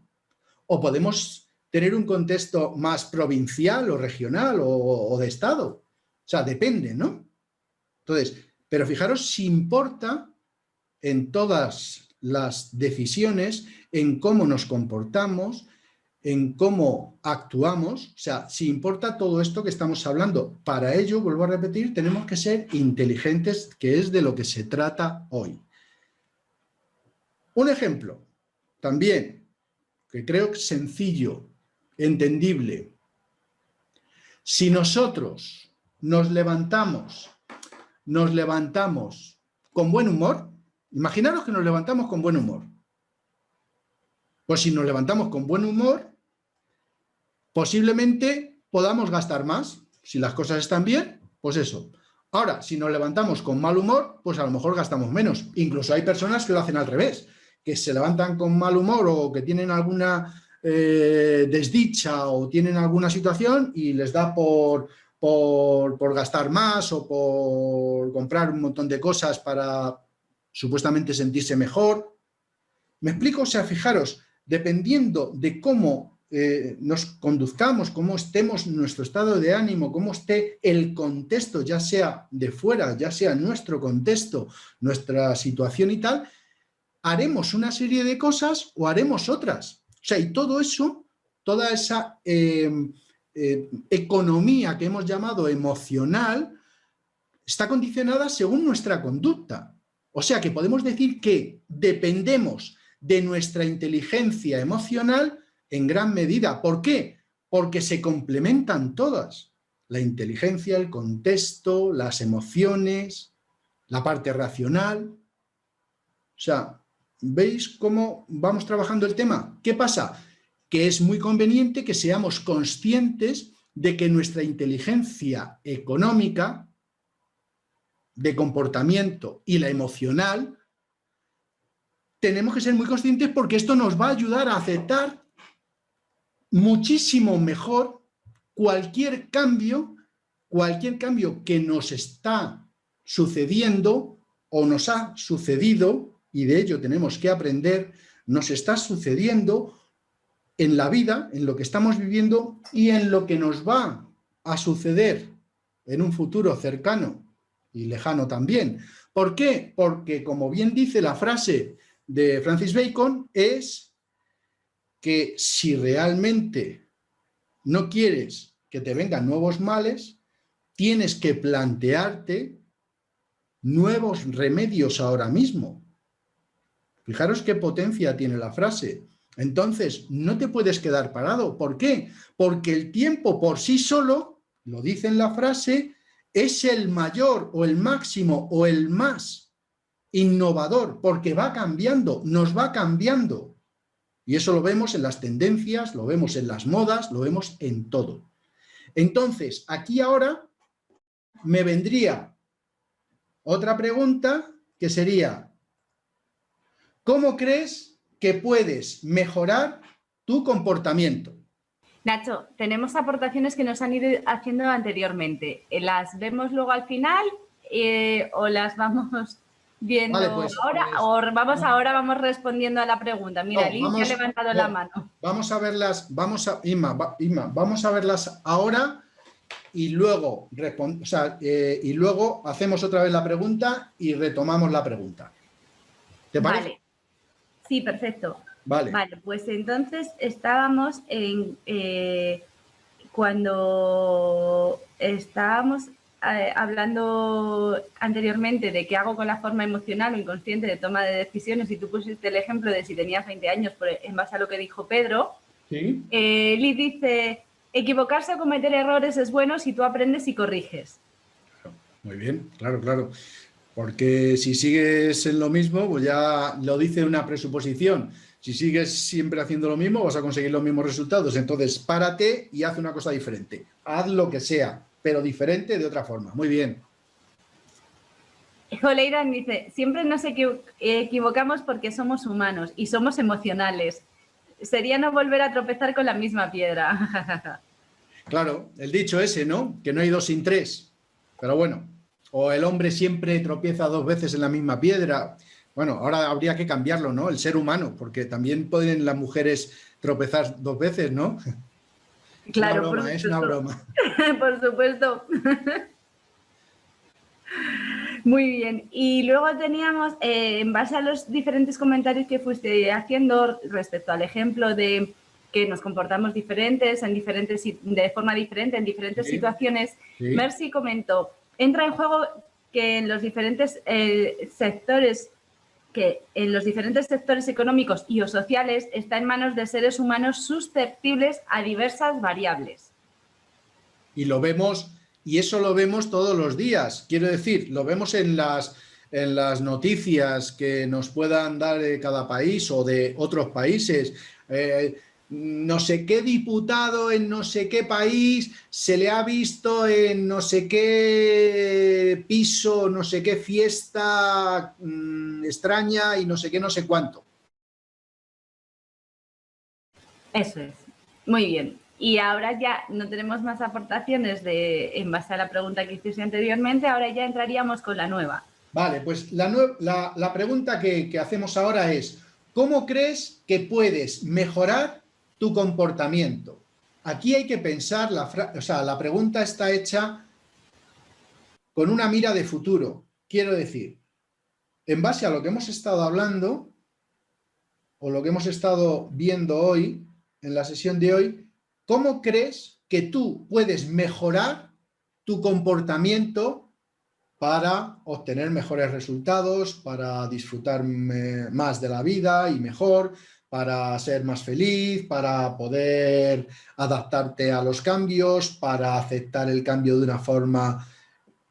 O podemos tener un contexto más provincial o regional o de estado. O sea, depende, ¿no? Entonces, pero fijaros si importa en todas las decisiones, en cómo nos comportamos, en cómo actuamos, o sea, si importa todo esto que estamos hablando. Para ello, vuelvo a repetir, tenemos que ser inteligentes, que es de lo que se trata hoy. Un ejemplo, también, que creo que es sencillo, entendible. Si nosotros nos levantamos con buen humor, imaginaros que nos levantamos con buen humor. Pues si nos levantamos con buen humor, posiblemente podamos gastar más. Si las cosas están bien, pues eso. Ahora, si nos levantamos con mal humor, pues a lo mejor gastamos menos. Incluso hay personas que lo hacen al revés, que se levantan con mal humor o que tienen alguna desdicha o tienen alguna situación y les da por gastar más o por comprar un montón de cosas para supuestamente sentirse mejor. ¿Me explico? O sea, fijaros, dependiendo de cómo nos conduzcamos, cómo estemos nuestro estado de ánimo, cómo esté el contexto, ya sea de fuera, ya sea nuestro contexto, nuestra situación y tal, haremos una serie de cosas o haremos otras. O sea, y todo eso, toda esa economía que hemos llamado emocional, está condicionada según nuestra conducta. O sea, que podemos decir que dependemos de nuestra inteligencia emocional en gran medida. ¿Por qué? Porque se complementan todas. La inteligencia, el contexto, las emociones, la parte racional. O sea, ¿veis cómo vamos trabajando el tema? ¿Qué pasa? Que es muy conveniente que seamos conscientes de que nuestra inteligencia económica, de comportamiento y la emocional, tenemos que ser muy conscientes porque esto nos va a ayudar a aceptar muchísimo mejor cualquier cambio que nos está sucediendo o nos ha sucedido, y de ello tenemos que aprender, nos está sucediendo en la vida, en lo que estamos viviendo y en lo que nos va a suceder en un futuro cercano y lejano también. ¿Por qué? Porque, como bien dice la frase de Francis Bacon es que si realmente no quieres que te vengan nuevos males, tienes que plantearte nuevos remedios ahora mismo. Fijaros qué potencia tiene la frase. Entonces, no te puedes quedar parado. ¿Por qué? Porque el tiempo por sí solo, lo dice en la frase, es el mayor o el máximo o el más innovador, porque va cambiando, nos va cambiando. Y eso lo vemos en las tendencias, lo vemos en las modas, lo vemos en todo. Entonces, aquí ahora me vendría otra pregunta que sería, ¿cómo crees que puedes mejorar tu comportamiento? Nacho, tenemos aportaciones que nos han ido haciendo anteriormente. ¿Las vemos luego al final o las vamos viendo ahora? O vamos respondiendo a la pregunta. Mira, Liz ya ha levantado la mano. Vamos a verlas, Inma, vamos a verlas ahora y luego, y luego hacemos otra vez la pregunta y retomamos la pregunta. ¿Te parece? Vale. Sí, perfecto. Vale, pues entonces estábamos en cuando estábamos hablando anteriormente de qué hago con la forma emocional o inconsciente de toma de decisiones, y tú pusiste el ejemplo de si tenías 20 años en base a lo que dijo Pedro. ¿sí? Liz dice, equivocarse o cometer errores es bueno si tú aprendes y corriges. Muy bien, claro. Porque si sigues en lo mismo, pues ya lo dice una presuposición. Si sigues siempre haciendo lo mismo, vas a conseguir los mismos resultados. Entonces, párate y haz una cosa diferente. Haz lo que sea, pero diferente de otra forma. Muy bien. Joleiran dice, siempre nos equivocamos porque somos humanos y somos emocionales. Sería no volver a tropezar con la misma piedra. Claro, el dicho ese, ¿no? Que no hay dos sin tres. Pero bueno, o el hombre siempre tropieza 2 veces en la misma piedra. Bueno, ahora habría que cambiarlo, ¿no? El ser humano, porque también pueden las mujeres tropezar 2 veces, ¿no? Claro, es una broma. Por supuesto. Muy bien. Y luego teníamos, en base a los diferentes comentarios que fuiste haciendo respecto al ejemplo de que nos comportamos diferentes, de forma diferente en diferentes situaciones, Sí. Mercy comentó, entra en juego que en los diferentes sectores económicos y o sociales está en manos de seres humanos susceptibles a diversas variables. Y lo vemos, y eso lo vemos todos los días. Quiero decir, lo vemos en las noticias que nos puedan dar de cada país o de otros países. No sé qué diputado en no sé qué país se le ha visto en no sé qué piso, no sé qué fiesta extraña y no sé qué, no sé cuánto. Eso es. Muy bien. Y ahora ya no tenemos más aportaciones en base a la pregunta que hiciste anteriormente, ahora ya entraríamos con la nueva. Vale, pues la pregunta que hacemos ahora es, ¿cómo crees que puedes mejorar tu comportamiento? Aquí hay que pensar, la pregunta está hecha con una mira de futuro. Quiero decir, en base a lo que hemos estado hablando o lo que hemos estado viendo hoy, en la sesión de hoy, ¿cómo crees que tú puedes mejorar tu comportamiento para obtener mejores resultados, para disfrutar más de la vida y mejor, para ser más feliz, para poder adaptarte a los cambios, para aceptar el cambio de una forma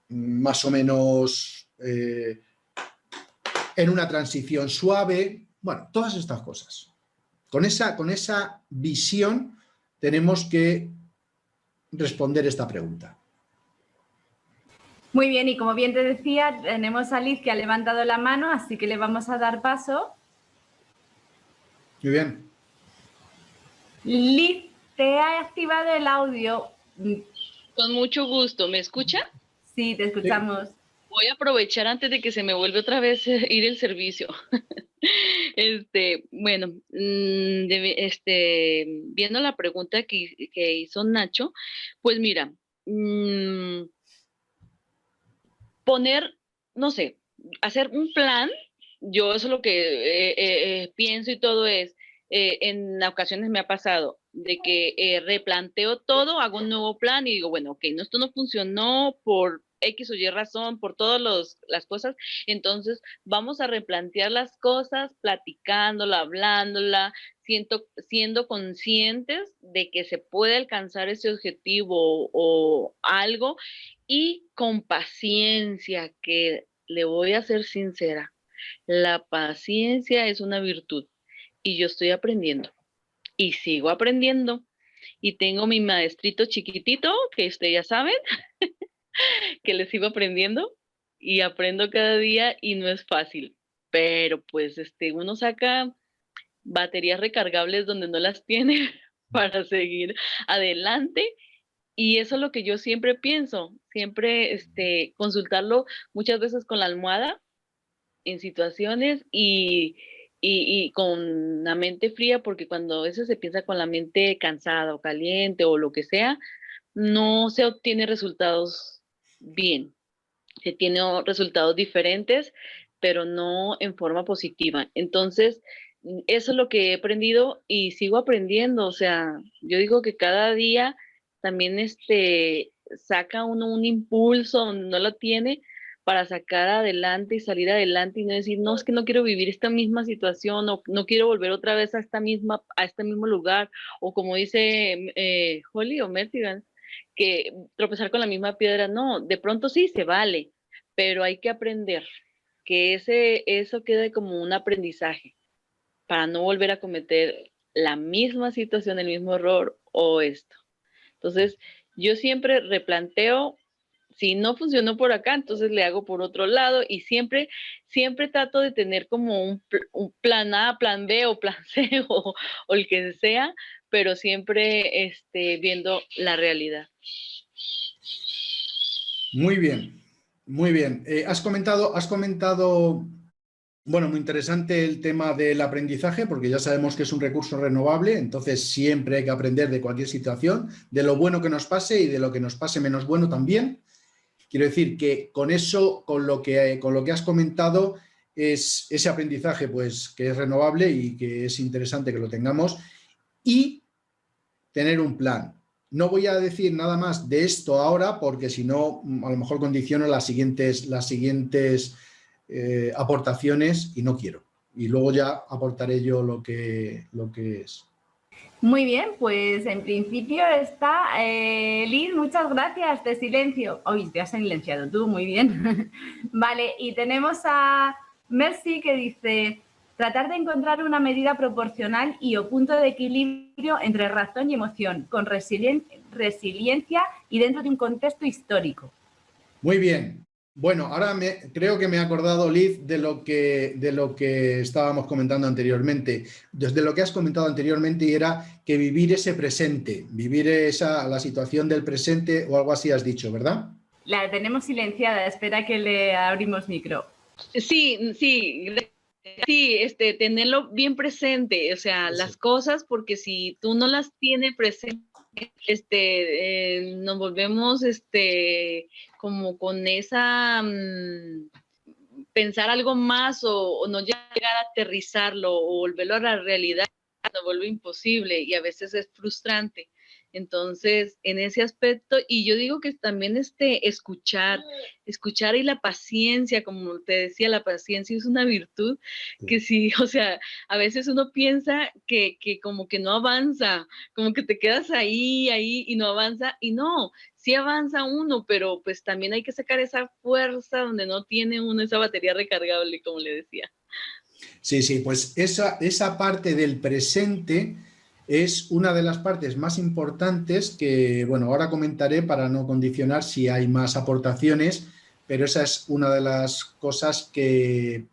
más o menos en una transición suave? Bueno, todas estas cosas. Con esa visión tenemos que responder esta pregunta. Muy bien, y como bien te decía, tenemos a Liz que ha levantado la mano, así que le vamos a dar paso. Muy bien. Liz, te ha activado el audio. Con mucho gusto. ¿Me escucha? Sí, te escuchamos. Sí. Voy a aprovechar antes de que se me vuelva otra vez ir el servicio. Bueno, viendo la pregunta que hizo Nacho, pues mira, poner, no sé, hacer un plan yo eso es lo que pienso y todo es, en ocasiones me ha pasado de que replanteo todo, hago un nuevo plan y digo, bueno, ok, no, esto no funcionó por X o Y razón, por todas las cosas, entonces vamos a replantear las cosas, platicándola, hablándola, siendo conscientes de que se puede alcanzar ese objetivo o algo, y con paciencia, que le voy a ser sincera, la paciencia es una virtud y yo estoy aprendiendo y sigo aprendiendo y tengo mi maestrito chiquitito que ustedes ya saben que le sigo aprendiendo y aprendo cada día y no es fácil, pero pues uno saca baterías recargables donde no las tiene para seguir adelante. Y eso es lo que yo siempre pienso, siempre consultarlo muchas veces con la almohada en situaciones y con la mente fría, porque cuando a veces se piensa con la mente cansada o caliente o lo que sea, no se obtiene resultados bien. Se tiene resultados diferentes, pero no en forma positiva. Entonces, eso es lo que he aprendido y sigo aprendiendo. O sea, yo digo que cada día también saca uno un impulso donde no lo tiene para sacar adelante y salir adelante y no decir, no, es que no quiero vivir esta misma situación o no quiero volver otra vez a este mismo lugar, o como dice Holly o Mertigan, que tropezar con la misma piedra, no, de pronto sí se vale, pero hay que aprender que eso quede como un aprendizaje para no volver a cometer la misma situación, el mismo error o esto. Entonces, yo siempre replanteo, si no funcionó por acá, entonces le hago por otro lado y siempre trato de tener como un plan A, plan B o plan C o el que sea, pero siempre viendo la realidad. Muy bien, muy bien. Has comentado, bueno, muy interesante el tema del aprendizaje, porque ya sabemos que es un recurso renovable, entonces siempre hay que aprender de cualquier situación, de lo bueno que nos pase y de lo que nos pase menos bueno también. Quiero decir que con eso, con lo que has comentado, es ese aprendizaje pues, que es renovable y que es interesante que lo tengamos, y tener un plan. No voy a decir nada más de esto ahora porque si no, a lo mejor condiciono las siguientes aportaciones y no quiero. Y luego ya aportaré yo lo que es. Muy bien, pues en principio está Liz, muchas gracias, de silencio. Hoy te has silenciado tú, muy bien. Vale, y tenemos a Mercy que dice, tratar de encontrar una medida proporcional y o punto de equilibrio entre razón y emoción, con resiliencia y dentro de un contexto histórico. Muy bien. Bueno, ahora creo que me he acordado, Liz, de lo que estábamos comentando anteriormente. Desde lo que has comentado anteriormente, y era que vivir ese presente, vivir la situación del presente o algo así has dicho, ¿verdad? La tenemos silenciada, espera que le abrimos micro. Sí, tenerlo bien presente, o sea, sí, las cosas, porque si tú no las tienes presente, nos volvemos como con esa pensar algo más o no llegar a aterrizarlo o volverlo a la realidad, nos vuelve imposible y a veces es frustrante. Entonces, en ese aspecto, y yo digo que también escuchar y la paciencia, como te decía, la paciencia es una virtud que sí, o sea, a veces uno piensa que como que no avanza, como que te quedas ahí y no avanza, y no, sí avanza uno, pero pues también hay que sacar esa fuerza donde no tiene uno esa batería recargable, como le decía. Sí, pues esa parte del presente es una de las partes más importantes que, bueno, ahora comentaré para no condicionar si hay más aportaciones, pero esa es una de las cosas que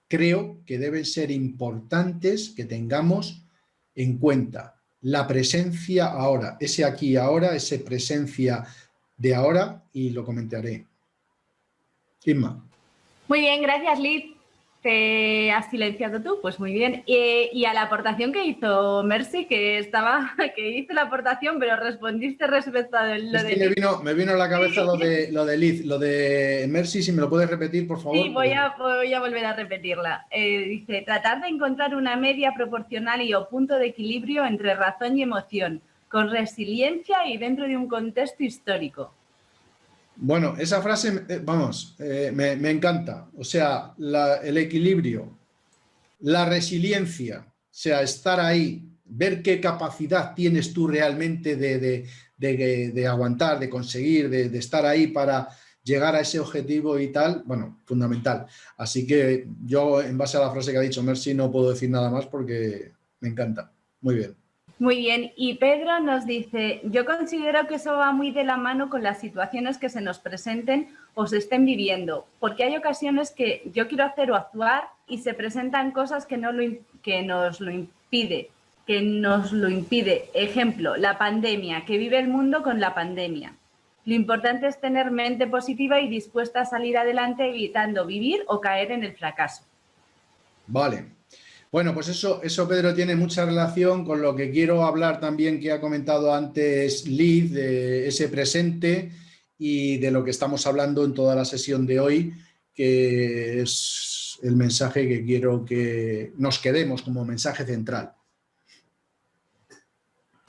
creo que deben ser importantes que tengamos en cuenta. La presencia ahora, ese aquí y ahora, esa presencia de ahora, y lo comentaré. Inma. Muy bien, gracias, Liz. ¿Te has silenciado tú? Pues muy bien. Y a la aportación que hizo Mercy, que hizo la aportación, pero respondiste respecto a lo de Liz. Me vino a la cabeza lo de Liz, lo de Mercy, si me lo puedes repetir, por favor. Sí, voy a volver a repetirla. Dice, tratar de encontrar una media proporcional y o punto de equilibrio entre razón y emoción, con resiliencia y dentro de un contexto histórico. Bueno, esa frase, me encanta. O sea, el equilibrio, la resiliencia, o sea, estar ahí, ver qué capacidad tienes tú realmente de aguantar, de conseguir, de estar ahí para llegar a ese objetivo y tal, bueno, fundamental. Así que yo, en base a la frase que ha dicho Mercy, no puedo decir nada más porque me encanta. Muy bien. Muy bien, y Pedro nos dice, yo considero que eso va muy de la mano con las situaciones que se nos presenten o se estén viviendo, porque hay ocasiones que yo quiero hacer o actuar y se presentan cosas que nos lo impide. Ejemplo, la pandemia, que vive el mundo con la pandemia. Lo importante es tener mente positiva y dispuesta a salir adelante evitando vivir o caer en el fracaso. Vale. Bueno, pues eso, Pedro, tiene mucha relación con lo que quiero hablar también, que ha comentado antes Liz, de ese presente y de lo que estamos hablando en toda la sesión de hoy, que es el mensaje que quiero que nos quedemos como mensaje central.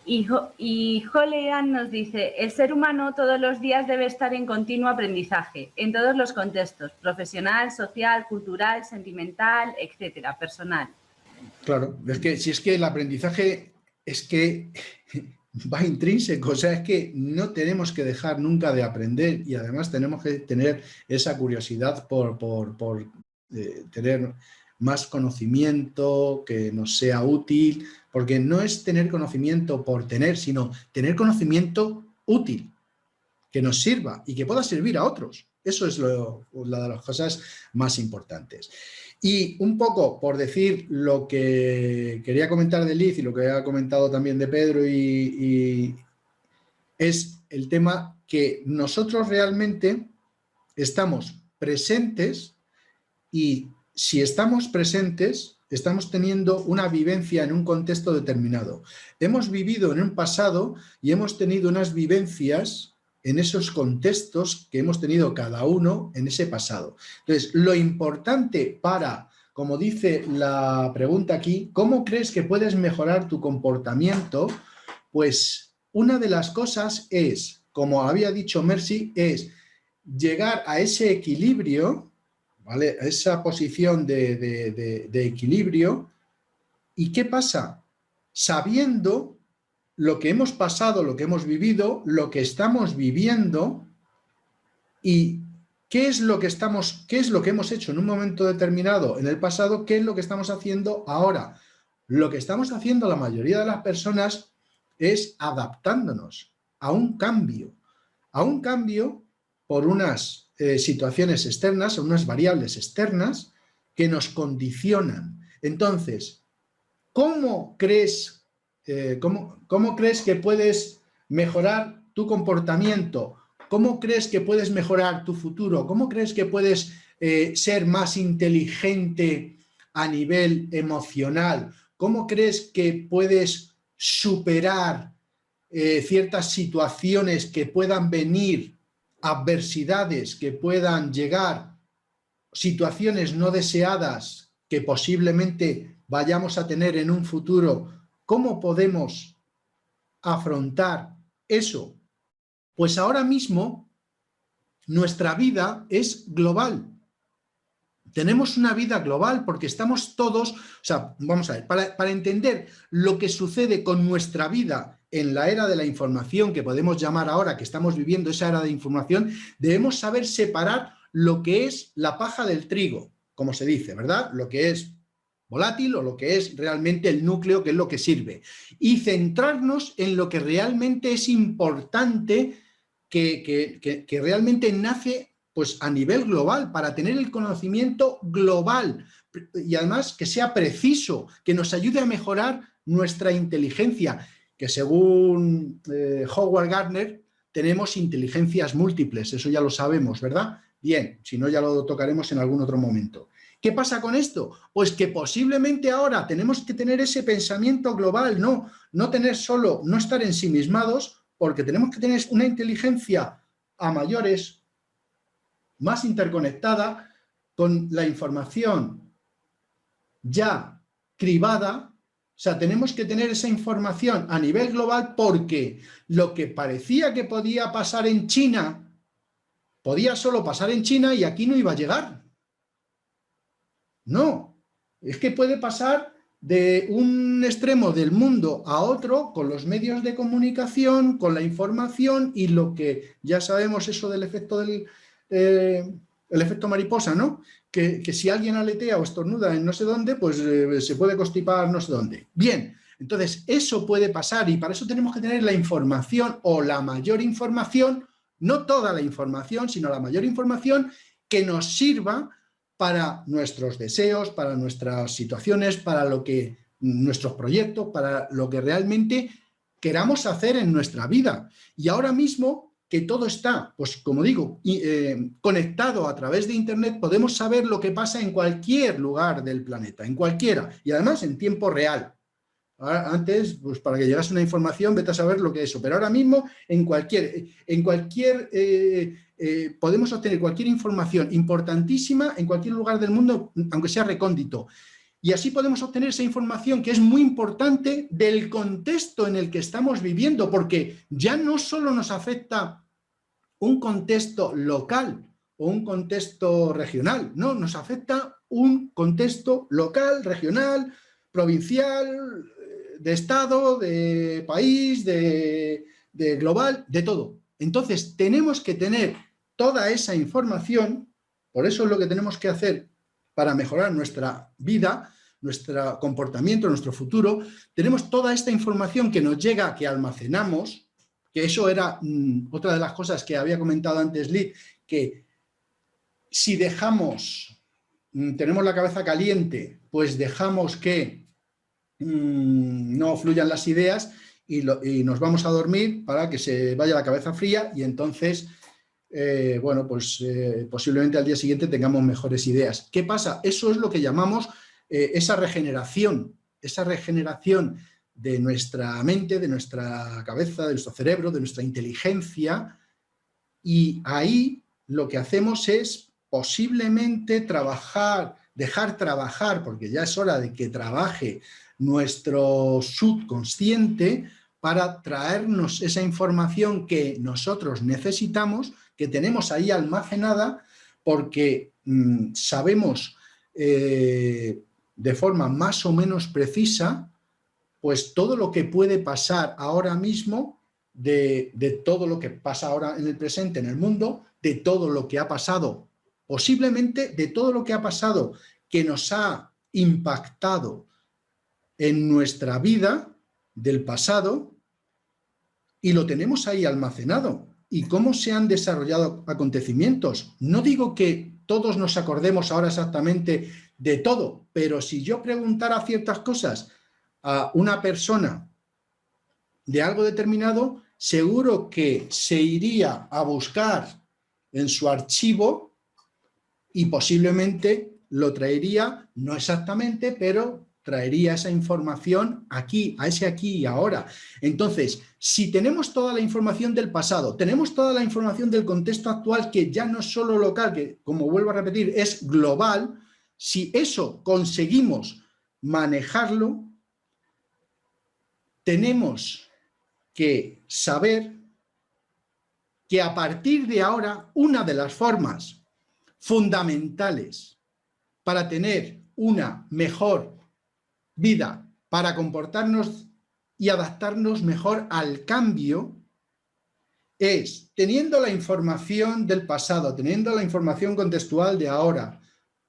Y Jolean nos dice, el ser humano todos los días debe estar en continuo aprendizaje, en todos los contextos, profesional, social, cultural, sentimental, etcétera, personal. Claro, si es que el aprendizaje es que va intrínseco, o sea, es que no tenemos que dejar nunca de aprender y además tenemos que tener esa curiosidad por tener más conocimiento que nos sea útil, porque no es tener conocimiento por tener, sino tener conocimiento útil, que nos sirva y que pueda servir a otros. Eso es una de las cosas más importantes. Y un poco por decir lo que quería comentar de Liz y lo que ha comentado también de Pedro, y es el tema que nosotros realmente estamos presentes, y si estamos presentes, estamos teniendo una vivencia en un contexto determinado. Hemos vivido en un pasado y hemos tenido unas vivencias en esos contextos que hemos tenido cada uno en ese pasado. Entonces, lo importante para, como dice la pregunta aquí, ¿cómo crees que puedes mejorar tu comportamiento? Pues una de las cosas es, como había dicho Mercy, es llegar a ese equilibrio, ¿vale? A esa posición de equilibrio. ¿Y qué pasa? Sabiendo lo que hemos pasado, lo que hemos vivido, lo que estamos viviendo y qué es lo que hemos hecho en un momento determinado en el pasado, qué es lo que estamos haciendo ahora. Lo que estamos haciendo la mayoría de las personas es adaptándonos a un cambio por unas situaciones externas, unas variables externas que nos condicionan. Entonces, ¿cómo crees que puedes mejorar tu comportamiento? ¿Cómo crees que puedes mejorar tu futuro? ¿Cómo crees que puedes ser más inteligente a nivel emocional? ¿Cómo crees que puedes superar ciertas situaciones que puedan venir, adversidades que puedan llegar, situaciones no deseadas que posiblemente vayamos a tener en un futuro? ¿Cómo podemos afrontar eso? Pues ahora mismo nuestra vida es global. Tenemos una vida global porque estamos todos, o sea, vamos a ver, para entender lo que sucede con nuestra vida en la era de la información, que podemos llamar ahora que estamos viviendo esa era de información, debemos saber separar lo que es la paja del trigo, como se dice, ¿verdad? Lo que es volátil o lo que es realmente el núcleo, que es lo que sirve, y centrarnos en lo que realmente es importante, que realmente nace pues a nivel global, para tener el conocimiento global y además que sea preciso, que nos ayude a mejorar nuestra inteligencia, que según Howard Gardner tenemos inteligencias múltiples, eso ya lo sabemos, ¿verdad? Bien, si no ya lo tocaremos en algún otro momento. ¿Qué pasa con esto? Pues que posiblemente ahora tenemos que tener ese pensamiento global, no estar ensimismados, porque tenemos que tener una inteligencia a mayores, más interconectada, con la información ya cribada. O sea, tenemos que tener esa información a nivel global, porque lo que parecía que podía pasar en China, podía solo pasar en China y aquí no iba a llegar. No, es que puede pasar de un extremo del mundo a otro con los medios de comunicación, con la información y lo que ya sabemos, eso del efecto el efecto mariposa, ¿no? Que si alguien aletea o estornuda en no sé dónde, pues se puede constipar no sé dónde. Bien, entonces eso puede pasar y para eso tenemos que tener la información o la mayor información, no toda la información, sino la mayor información que nos sirva para nuestros deseos, para nuestras situaciones, para nuestros proyectos, para lo que realmente queramos hacer en nuestra vida. Y ahora mismo que todo está, pues como digo, conectado a través de Internet, podemos saber lo que pasa en cualquier lugar del planeta, en cualquiera, y además en tiempo real. Antes, pues para que llegase una información, vete a saber lo que es eso, pero ahora mismo podemos obtener cualquier información importantísima en cualquier lugar del mundo, aunque sea recóndito. Y así podemos obtener esa información que es muy importante del contexto en el que estamos viviendo, porque ya no solo nos afecta un contexto local o un contexto regional, no, nos afecta un contexto local, regional, provincial, de estado, de país, de global, de todo. Entonces, tenemos que tener toda esa información, por eso es lo que tenemos que hacer para mejorar nuestra vida, nuestro comportamiento, nuestro futuro. Tenemos toda esta información que nos llega, que almacenamos, que eso era otra de las cosas que había comentado antes Liz, que si tenemos la cabeza caliente, pues dejamos que no fluyan las ideas y nos vamos a dormir para que se vaya la cabeza fría y entonces, posiblemente al día siguiente tengamos mejores ideas. ¿Qué pasa? Eso es lo que llamamos esa regeneración de nuestra mente, de nuestra cabeza, de nuestro cerebro, de nuestra inteligencia, y ahí lo que hacemos es posiblemente dejar trabajar, porque ya es hora de que trabaje nuestro subconsciente para traernos esa información que nosotros necesitamos, que tenemos ahí almacenada, porque sabemos de forma más o menos precisa pues todo lo que puede pasar ahora mismo, de todo lo que pasa ahora en el presente en el mundo, de todo lo que ha pasado, posiblemente de todo lo que ha pasado que nos ha impactado en nuestra vida del pasado, y lo tenemos ahí almacenado. ¿Y cómo se han desarrollado acontecimientos? No digo que todos nos acordemos ahora exactamente de todo, pero si yo preguntara ciertas cosas a una persona de algo determinado, seguro que se iría a buscar en su archivo y posiblemente lo traería, no exactamente, pero traería esa información aquí, a ese aquí y ahora. Entonces, si tenemos toda la información del pasado, tenemos toda la información del contexto actual, que ya no es solo local, que, como vuelvo a repetir, es global, si eso conseguimos manejarlo, tenemos que saber que a partir de ahora, una de las formas fundamentales para tener una mejor vida, para comportarnos y adaptarnos mejor al cambio, es, teniendo la información del pasado, teniendo la información contextual de ahora,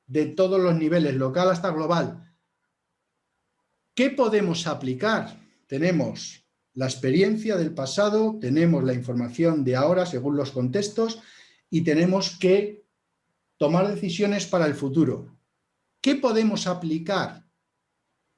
de todos los niveles, local hasta global, ¿qué podemos aplicar? Tenemos la experiencia del pasado, tenemos la información de ahora según los contextos y tenemos que tomar decisiones para el futuro. ¿Qué podemos aplicar?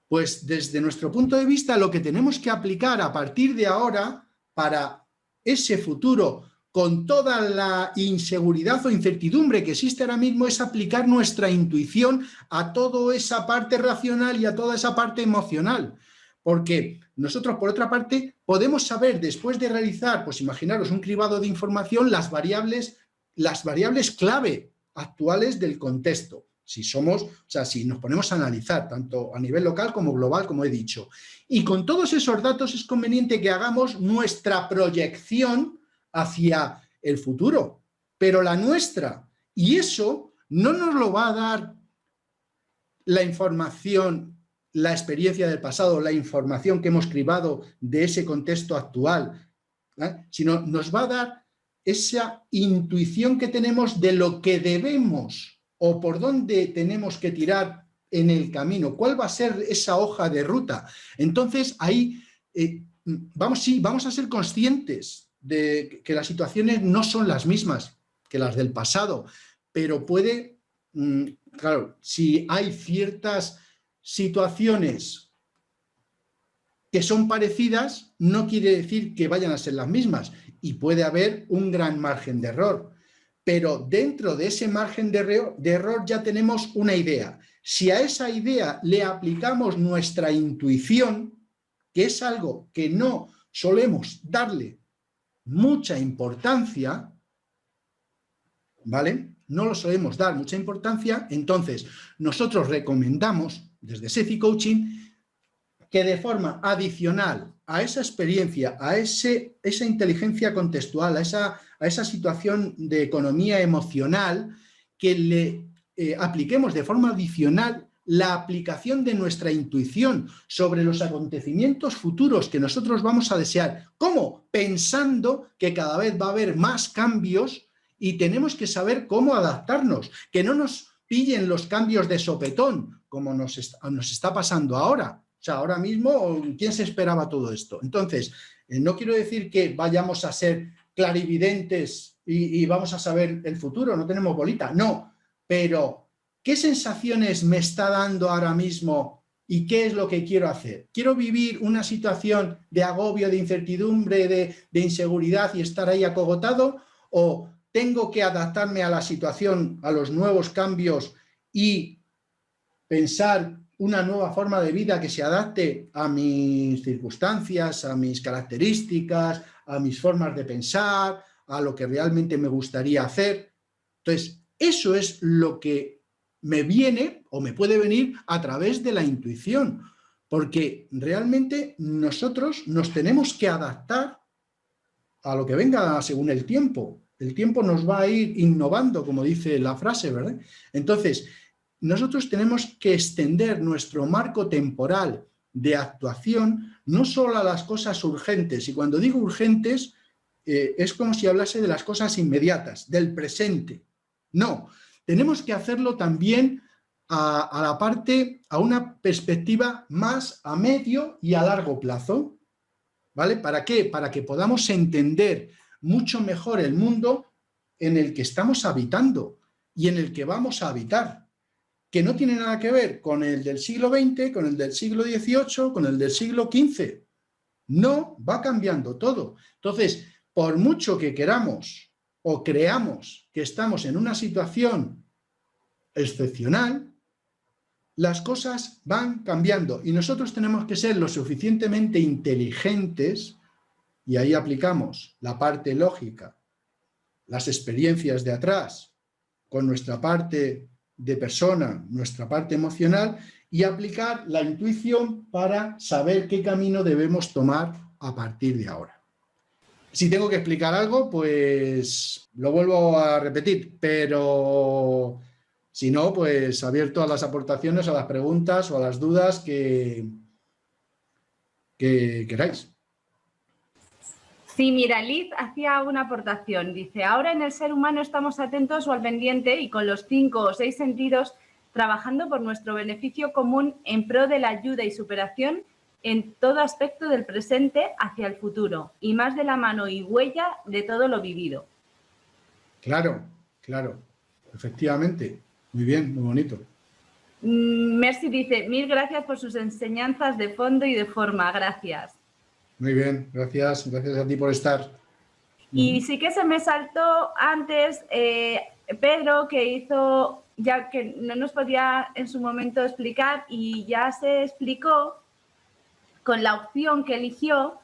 Pues desde nuestro punto de vista, lo que tenemos que aplicar a partir de ahora para ese futuro con toda la inseguridad o incertidumbre que existe ahora mismo, es aplicar nuestra intuición a toda esa parte racional y a toda esa parte emocional. Porque nosotros, por otra parte, podemos saber, después de realizar, pues imaginaros, un cribado de información, las variables clave actuales del contexto. Si nos ponemos a analizar, tanto a nivel local como global, como he dicho. Y con todos esos datos es conveniente que hagamos nuestra proyección hacia el futuro, pero la nuestra. Y eso no nos lo va a dar la información, la experiencia del pasado, la información que hemos cribado de ese contexto actual, sino nos va a dar esa intuición que tenemos de lo que debemos o por dónde tenemos que tirar en el camino, cuál va a ser esa hoja de ruta. Entonces, ahí vamos a ser conscientes de que las situaciones no son las mismas que las del pasado, pero claro, si hay ciertas situaciones que son parecidas, no quiere decir que vayan a ser las mismas y puede haber un gran margen de error. Pero dentro de ese margen de error ya tenemos una idea. Si a esa idea le aplicamos nuestra intuición, que es algo que no solemos darle mucha importancia, ¿vale? No lo solemos dar mucha importancia, entonces nosotros recomendamos desde SECI Coaching que de forma adicional a esa experiencia, a esa inteligencia contextual, a esa situación de economía emocional, que le apliquemos de forma adicional la aplicación de nuestra intuición sobre los acontecimientos futuros que nosotros vamos a desear. ¿Cómo? Pensando que cada vez va a haber más cambios y tenemos que saber cómo adaptarnos, que no nos pillen los cambios de sopetón, como nos está pasando ahora. O sea, ahora mismo, ¿quién se esperaba todo esto? Entonces, no quiero decir que vayamos a ser clarividentes y vamos a saber el futuro, no tenemos bolita, no. Pero, ¿qué sensaciones me está dando ahora mismo y qué es lo que quiero hacer? ¿Quiero vivir una situación de agobio, de incertidumbre, de inseguridad y estar ahí acogotado? ¿O tengo que adaptarme a la situación, a los nuevos cambios y pensar una nueva forma de vida que se adapte a mis circunstancias, a mis características, a mis formas de pensar, a lo que realmente me gustaría hacer? Entonces, eso es lo que me viene o me puede venir a través de la intuición, porque realmente nosotros nos tenemos que adaptar a lo que venga según el tiempo. El tiempo nos va a ir innovando, como dice la frase, ¿verdad? Entonces, nosotros tenemos que extender nuestro marco temporal de actuación no solo a las cosas urgentes, y cuando digo urgentes es como si hablase de las cosas inmediatas, del presente. No, tenemos que hacerlo también a una perspectiva más a medio y a largo plazo, ¿vale? ¿Para qué? Para que podamos entender mucho mejor el mundo en el que estamos habitando y en el que vamos a habitar, que no tiene nada que ver con el del siglo XX, con el del siglo XVIII, con el del siglo XV. No, va cambiando todo. Entonces, por mucho que queramos o creamos que estamos en una situación excepcional, las cosas van cambiando y nosotros tenemos que ser lo suficientemente inteligentes, y ahí aplicamos la parte lógica, las experiencias de atrás, con nuestra parte de persona, nuestra parte emocional, y aplicar la intuición para saber qué camino debemos tomar a partir de ahora. Si tengo que explicar algo, pues lo vuelvo a repetir, pero si no, pues abierto a las aportaciones, a las preguntas o a las dudas que queráis. Sí, mira, Liz hacía una aportación. Dice, ahora en el ser humano estamos atentos o al pendiente y con los 5 o 6 sentidos trabajando por nuestro beneficio común en pro de la ayuda y superación en todo aspecto del presente hacia el futuro y más de la mano y huella de todo lo vivido. Claro, claro, efectivamente. Muy bien, muy bonito. Mercy dice, 1000 gracias por sus enseñanzas de fondo y de forma. Gracias. Muy bien, gracias a ti por estar. Y sí que se me saltó antes Pedro, que hizo, ya que no nos podía en su momento explicar, y ya se explicó con la opción que eligió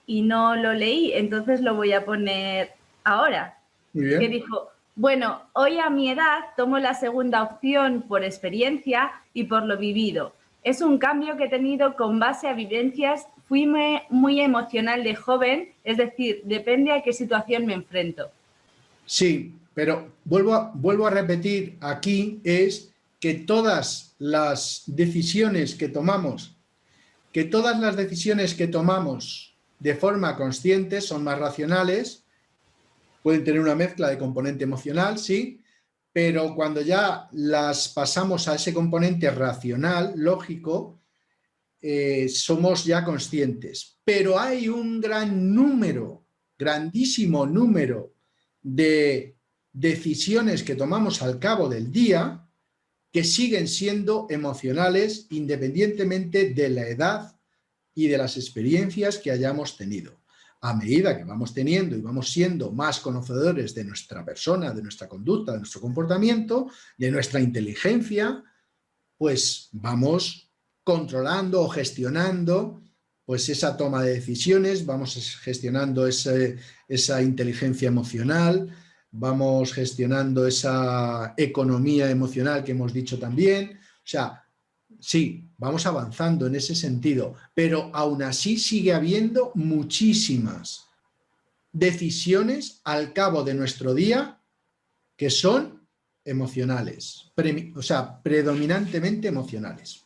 y no lo leí, entonces lo voy a poner ahora. Muy bien. Que dijo, bueno, hoy a mi edad tomo la segunda opción por experiencia y por lo vivido. Es un cambio que he tenido con base a vivencias. Fui muy emocional de joven, es decir, depende a qué situación me enfrento. Sí, pero vuelvo a repetir aquí es que todas las decisiones que tomamos, de forma consciente son más racionales, pueden tener una mezcla de componente emocional, sí, pero cuando ya las pasamos a ese componente racional, lógico, somos ya conscientes. Pero hay un grandísimo número de decisiones que tomamos al cabo del día que siguen siendo emocionales independientemente de la edad y de las experiencias que hayamos tenido. A medida que vamos teniendo y vamos siendo más conocedores de nuestra persona, de nuestra conducta, de nuestro comportamiento, de nuestra inteligencia, pues vamos controlando o gestionando pues esa toma de decisiones, vamos gestionando esa inteligencia emocional, vamos gestionando esa economía emocional que hemos dicho también. O sea, sí, vamos avanzando en ese sentido, pero aún así sigue habiendo muchísimas decisiones al cabo de nuestro día que son emocionales, o sea, predominantemente emocionales.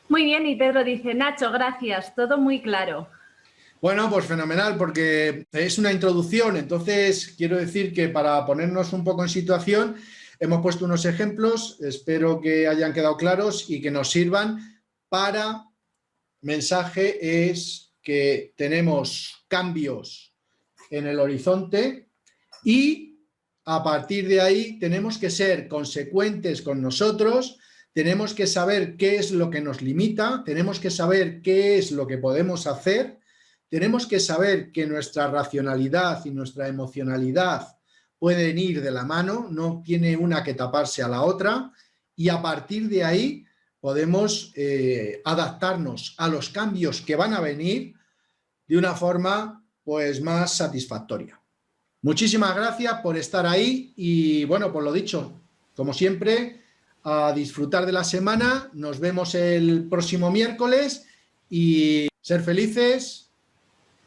Muy bien, y Pedro dice, Nacho, gracias, todo muy claro. Bueno, pues fenomenal, porque es una introducción, entonces quiero decir que para ponernos un poco en situación, hemos puesto unos ejemplos, espero que hayan quedado claros y que nos sirvan para... Mensaje es que tenemos cambios en el horizonte y a partir de ahí tenemos que ser consecuentes con nosotros, tenemos que saber qué es lo que nos limita, tenemos que saber qué es lo que podemos hacer, tenemos que saber que nuestra racionalidad y nuestra emocionalidad pueden ir de la mano, no tiene una que taparse a la otra, y a partir de ahí podemos adaptarnos a los cambios que van a venir de una forma pues más satisfactoria. Muchísimas gracias por estar ahí y bueno, pues lo dicho, como siempre, a disfrutar de la semana, nos vemos el próximo miércoles y ser felices,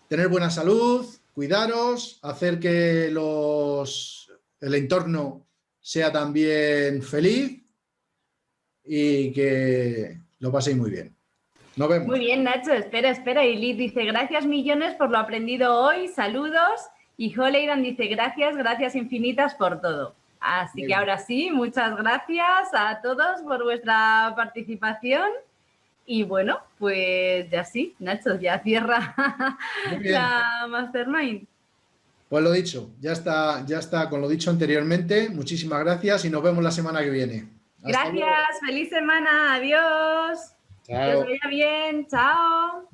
tener buena salud, cuidaros, hacer que el entorno sea también feliz y que lo paséis muy bien. Nos vemos. Muy bien, Nacho, espera. Y Liz dice, gracias millones por lo aprendido hoy, saludos. Y Holeidan dice, gracias infinitas por todo. Así que ahora sí, muchas gracias a todos por vuestra participación. Y bueno, pues ya sí, Nacho, ya cierra la Mastermind. Pues lo dicho, ya está con lo dicho anteriormente. Muchísimas gracias y nos vemos la semana que viene. Gracias, feliz semana, adiós. Chao. Que os vaya bien, chao.